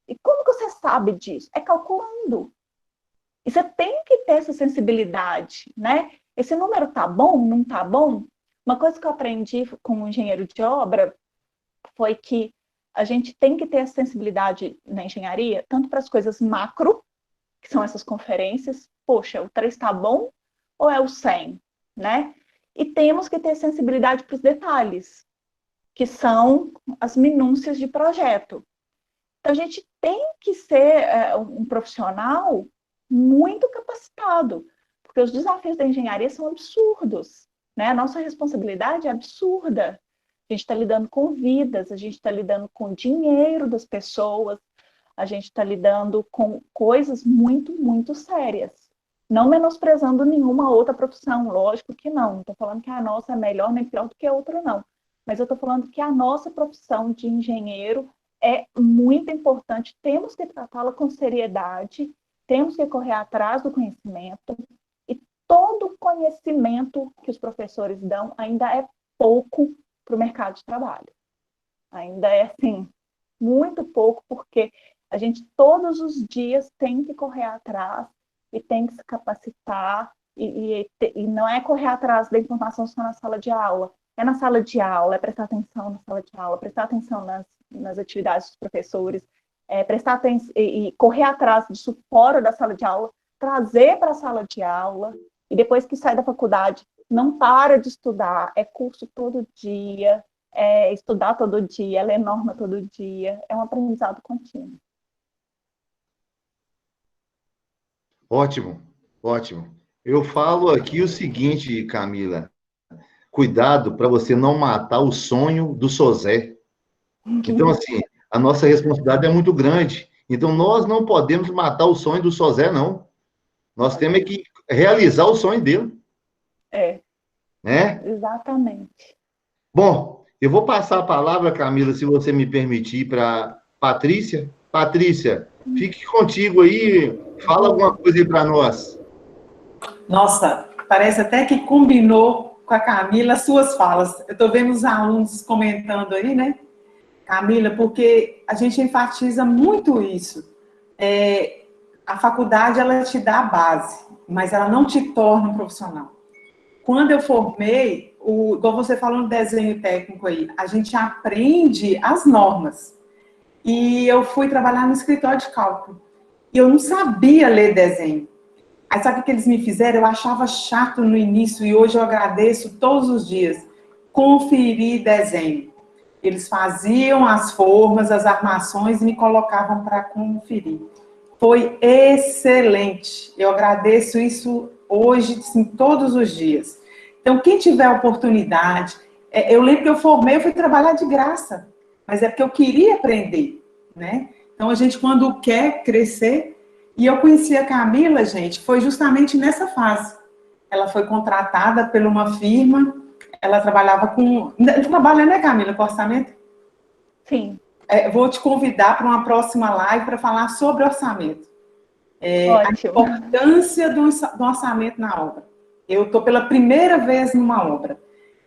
E como que você sabe disso? É calculando. E você tem que ter essa sensibilidade, né? Esse número tá bom, não tá bom? Uma coisa que eu aprendi como engenheiro de obra foi que a gente tem que ter essa sensibilidade na engenharia, tanto para as coisas macro, que são essas conferências, poxa, o 3 tá bom ou é o 100, né? E temos que ter sensibilidade para os detalhes, que são as minúcias de projeto. Então, a gente tem que ser um profissional muito capacitado, porque os desafios da engenharia são absurdos, né? A nossa responsabilidade é absurda. A gente está lidando com vidas, a gente está lidando com dinheiro das pessoas, a gente está lidando com coisas muito, muito sérias. Não menosprezando nenhuma outra profissão, lógico que não. Não estou falando que a nossa é melhor nem pior do que a outra, não. Mas eu estou falando que a nossa profissão de engenheiro é muito importante, temos que tratá-la com seriedade, temos que correr atrás do conhecimento, e todo o conhecimento que os professores dão ainda é pouco para o mercado de trabalho. Ainda é, assim, muito pouco, porque a gente todos os dias tem que correr atrás e tem que se capacitar, e não é correr atrás da informação só na sala de aula, é na sala de aula, é prestar atenção na sala de aula, prestar atenção nas atividades dos professores, prestar atenção e correr atrás disso fora da sala de aula, trazer para a sala de aula, e depois que sai da faculdade, não para de estudar, é curso todo dia, estudar todo dia, ler norma todo dia, é um aprendizado contínuo. Ótimo, ótimo. Eu falo aqui o seguinte, Camila, cuidado para você não matar o sonho do Sozé. Então, assim, a nossa responsabilidade é muito grande. Então, nós não podemos matar o sonho do Sozé, não. Nós temos que realizar o sonho dele. Né? Exatamente. Bom, eu vou passar a palavra, Camila, se você me permitir, para Patrícia. Patrícia, fique contigo aí, fala alguma coisa aí para nós. Nossa, parece até que combinou com a Camila as suas falas. Eu estou vendo os alunos comentando aí, né, Camila, porque a gente enfatiza muito isso. A faculdade, ela te dá a base, mas ela não te torna um profissional. Quando eu formei, igual você falou no desenho técnico aí, a gente aprende as normas. E eu fui trabalhar no escritório de cálculo. E eu não sabia ler desenho. Aí sabe o que eles me fizeram? Eu achava chato no início e hoje eu agradeço todos os dias. Conferir desenho. Eles faziam as formas, as armações e me colocavam para conferir. Foi excelente. Eu agradeço isso hoje, assim, todos os dias. Então, quem tiver oportunidade, eu lembro que eu formei, eu fui trabalhar de graça, mas é porque eu queria aprender, né? Então, a gente, quando quer crescer, e eu conheci a Camila, gente, foi justamente nessa fase. Ela foi contratada por uma firma, ela trabalhava com... Trabalha, né, Camila, com orçamento? Sim. Vou te convidar para uma próxima live para falar sobre orçamento. Ótimo. A importância do orçamento na obra. Eu estou pela primeira vez numa obra.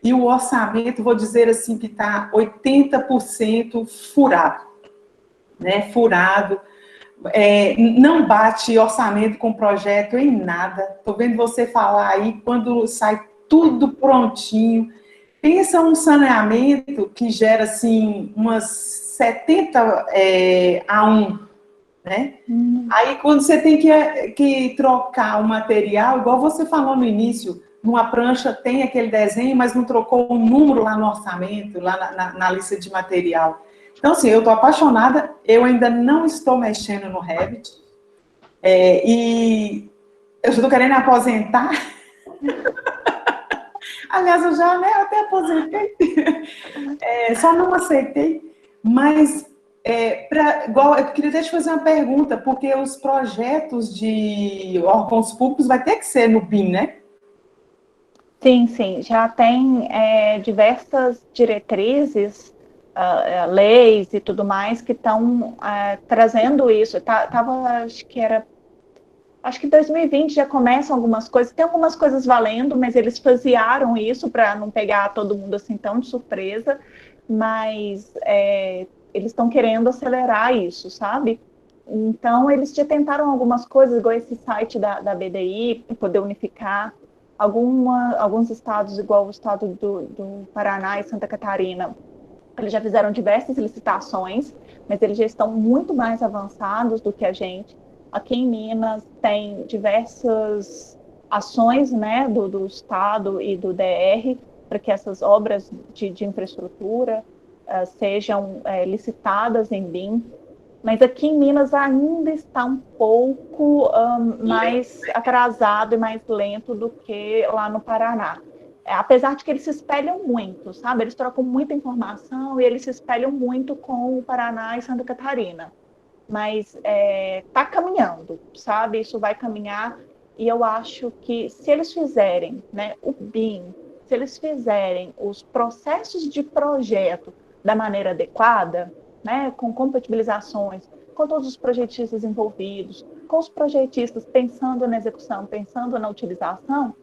E o orçamento, vou dizer assim, que está 80% furado. Né? Furado. Não bate orçamento com projeto em nada. Estou vendo você falar aí, quando sai tudo prontinho. Pensa um saneamento que gera, assim, umas 70 a 1, né? Aí, quando você tem que trocar o material, igual você falou no início, numa prancha tem aquele desenho, mas não trocou o número lá no orçamento, lá na lista de material. Então, assim, eu estou apaixonada, eu ainda não estou mexendo no Revit, e eu estou querendo aposentar. Aliás, eu já até aposentei, só não aceitei, mas igual, eu queria até te fazer uma pergunta, porque os projetos de órgãos públicos vai ter que ser no BIM, né? Sim, sim, já tem diversas diretrizes, leis e tudo mais que estão trazendo isso. Acho que em 2020 já começam algumas coisas, tem algumas coisas valendo, mas eles fasearam isso para não pegar todo mundo assim tão de surpresa, mas eles estão querendo acelerar isso, sabe? Então, eles já tentaram algumas coisas, igual esse site da BDI, para poder unificar. Alguns estados, igual o estado do Paraná e Santa Catarina, eles já fizeram diversas licitações, mas eles já estão muito mais avançados do que a gente. Aqui em Minas tem diversas ações, né, do estado e do DR para que essas obras de infraestrutura sejam licitadas em BIM. Mas aqui em Minas ainda está um pouco mais atrasado e mais lento do que lá no Paraná. Apesar de que eles se espelham muito, sabe? Eles trocam muita informação e eles se espelham muito com o Paraná e Santa Catarina. Mas está caminhando, sabe? Isso vai caminhar e eu acho que se eles fizerem, né, o BIM, se eles fizerem os processos de projeto da maneira adequada, né, com compatibilizações, com todos os projetistas envolvidos, com os projetistas pensando na execução, pensando na utilização,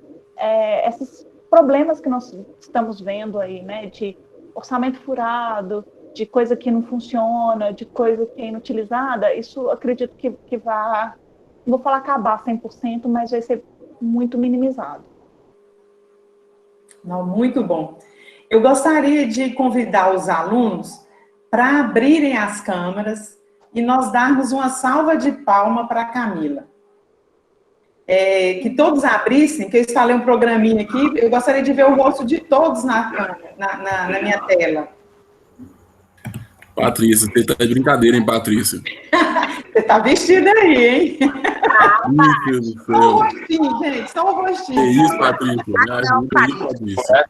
esses problemas que nós estamos vendo aí, né, de orçamento furado, de coisa que não funciona, de coisa que é inutilizada, isso acredito que vai, não vou falar acabar 100%, mas vai ser muito minimizado. Não, muito bom. Eu gostaria de convidar os alunos para abrirem as câmeras e nós darmos uma salva de palma para a Camila. que todos abrissem, que eu instalei um programinha aqui, eu gostaria de ver o rosto de todos na minha tela. Patrícia, você tá de brincadeira, hein, Patrícia? Você tá vestida aí, hein? Meu Deus do Só um céu. rostinho, gente, só um Que rostinho. isso, Patrícia? Me ajuda aí, Patrícia.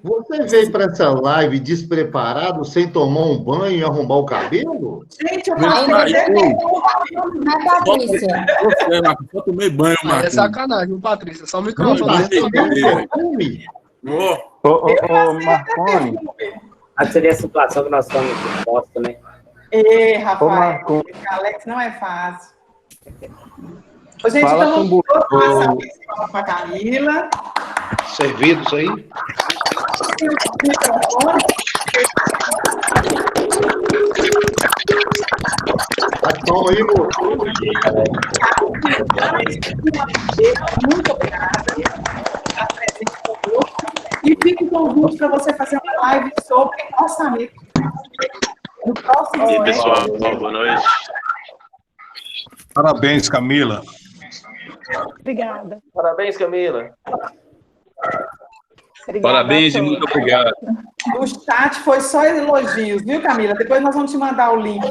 Você veio para essa live despreparado, sem tomar um banho e arrumar o cabelo? Gente, eu Não, passei Né, Patrícia? Você, Marcos, só tomei banho, Aí é Marcos. sacanagem, viu, Patrícia? Só o Não, microfone. mas tem também cabelo. perfume. Ó, Ô, Marconi, Acho que seria a situação que nós estamos expostos, né? Ei, Ô, Rafael, Marco. esse Alex não é fácil. Ô, gente, Fala então com vamos o- passar para a Camila. Servidos aí? Tem o microfone. Toma aí, moço. Muito obrigada. Está presente conosco. E fica o convite para você fazer uma live sobre orçamento. No próximo E aí, semestre. pessoal, boa noite. Parabéns, Camila. Obrigada. Parabéns, Camila. Obrigada parabéns a e todos. muito obrigado. O chat foi só elogios, viu, Camila? Depois nós vamos te mandar o link.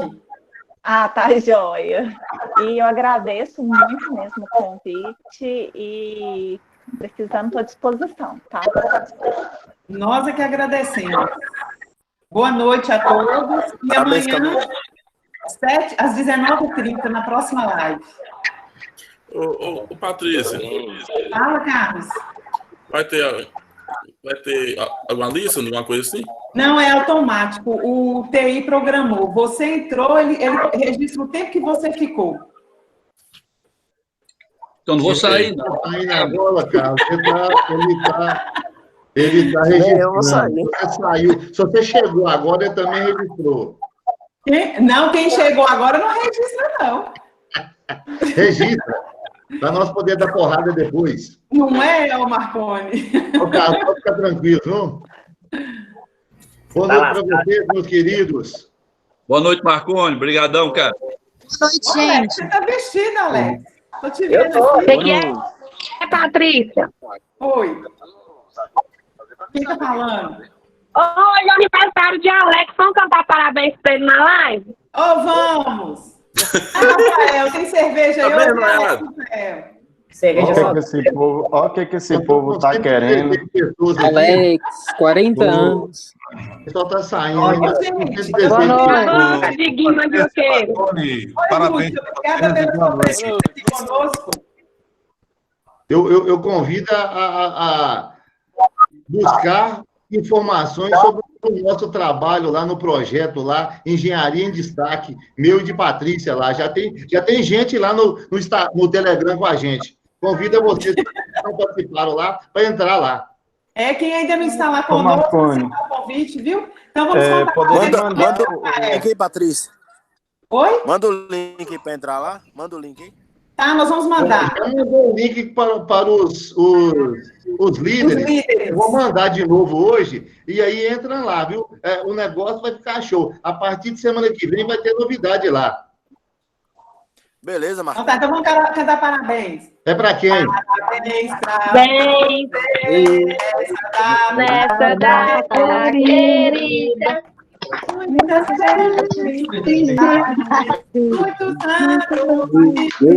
Ah, tá joia. E eu agradeço muito mesmo o convite e precisando, estou à disposição, tá? Nós é que agradecemos. Boa noite a todos. E Parabéns, amanhã, às 19h30, na próxima live. Ô, Patrícia, Fala, Carlos. vai ter alguma lista, alguma coisa assim? Não, é automático. O TI programou. Você entrou, ele registra o tempo que você ficou. Então não vou sair, não. Tá aí na bola, Carlos. Ele tá registrando. Eu vou sair. Você saiu. Se você chegou agora, ele também registrou. Quem chegou agora não registra, não. Registra. Para nós poder dar porrada depois. Não é, ô Marconi? Ô, Carlos, pode ficar tranquilo, viu? Boa noite para vocês, meus queridos. Boa noite, Marconi. Obrigadão, cara. Boa noite, Alex, gente. você tá vestida, Alex. Tô te Eu vendo tô. aqui. É Patrícia. Oi. Quem tá falando? Hoje é aniversário de Alex. Vamos cantar parabéns pra ele na live? Ô, vamos! Rafael, tem cerveja aí? Tá vendo, Ô, Alex? Rafael. Cerveja só. Olha o que esse povo tá querendo. Alex, 40 anos. O pessoal tá saindo. Olha, ainda. gente. Boa noite. noite, Diguinho Mandioqueiro. Marconi, Oi, parabéns. Lúcio, obrigada pela sua presença aqui conosco. Eu convido a buscar informações sobre o nosso trabalho lá no projeto, lá, Engenharia em Destaque, meu e de Patrícia lá. Já tem gente lá no Telegram com a gente. Convido a vocês que não participaram lá para entrar lá. Quem ainda não está lá Ô, conosco, Marconi. aceita o convite, viu? Então vamos contar com podemos você. mandar Rafael. aí, Patrícia. Oi? Manda o link aí para entrar lá. Manda o link aí. Tá, nós vamos mandar. Já mandou o link para os líderes. Os líderes. Eu vou mandar de novo hoje, e aí entra lá, viu? O negócio vai ficar show. A partir de semana que vem vai ter novidade lá. Beleza, Marcos. Então vamos cantar parabéns. É para quem? Parabéns pra Bem, você. nessa data querida. Muitas felicidades, muitos anos de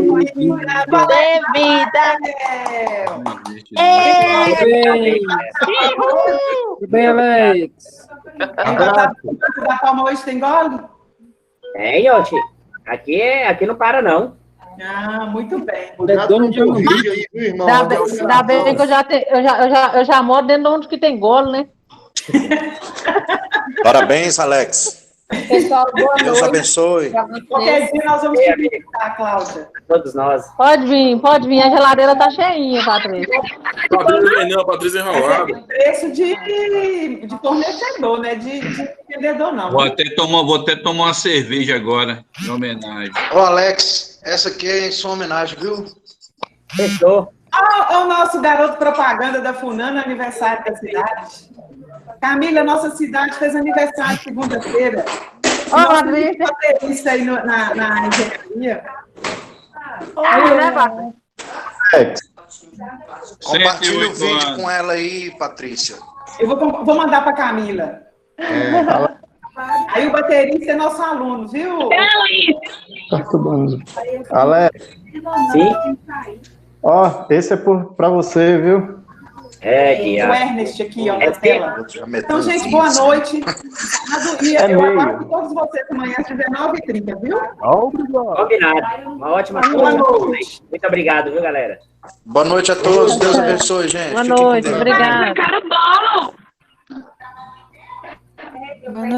vida. Tudo bem, Alex? Abraço. Da palma hoje tem gole? Tem, Oxi. Aqui não para, não. Ah, muito bem. Já dono de um vídeo aí, viu, irmão? Ainda bem que eu já moro dentro de onde que tem golo, né? Parabéns, Alex. Pessoal, boa Deus noite. abençoe. pra vocês. Qualquer dia nós vamos te visitar, Cláudia. Todos nós. Pode vir, a geladeira tá cheinha, Patrícia. Patrícia enrolada. Preço de fornecedor, né? De vendedor, não. Vou até tomar uma cerveja agora, em homenagem. Ô, Alex, essa aqui é em sua homenagem, viu? Fechou. Olha o nosso garoto propaganda da Funana, aniversário da cidade. Camila, nossa cidade fez aniversário segunda-feira. Ó, Patrícia. Fazer isso aí na engenharia. Aí, né, Patrícia? Compartilha o 108 vídeo anos. com ela aí, Patrícia. Eu vou mandar para Camila. Aí o baterista é nosso aluno, viu? Alex, Sim? ó, esse é pra você, viu? Que O Ernest aqui, ó, na tela. Então, gente, boa assim. noite. E É eu meio. aguardo todos vocês amanhã às 19h30, viu? Combinado. Uma ótima Boa noite. noite. Muito obrigado, viu, galera? Boa noite a todos. Deus abençoe, gente. Boa Fiquem com noite, Deus. obrigada. Eu quero bolo.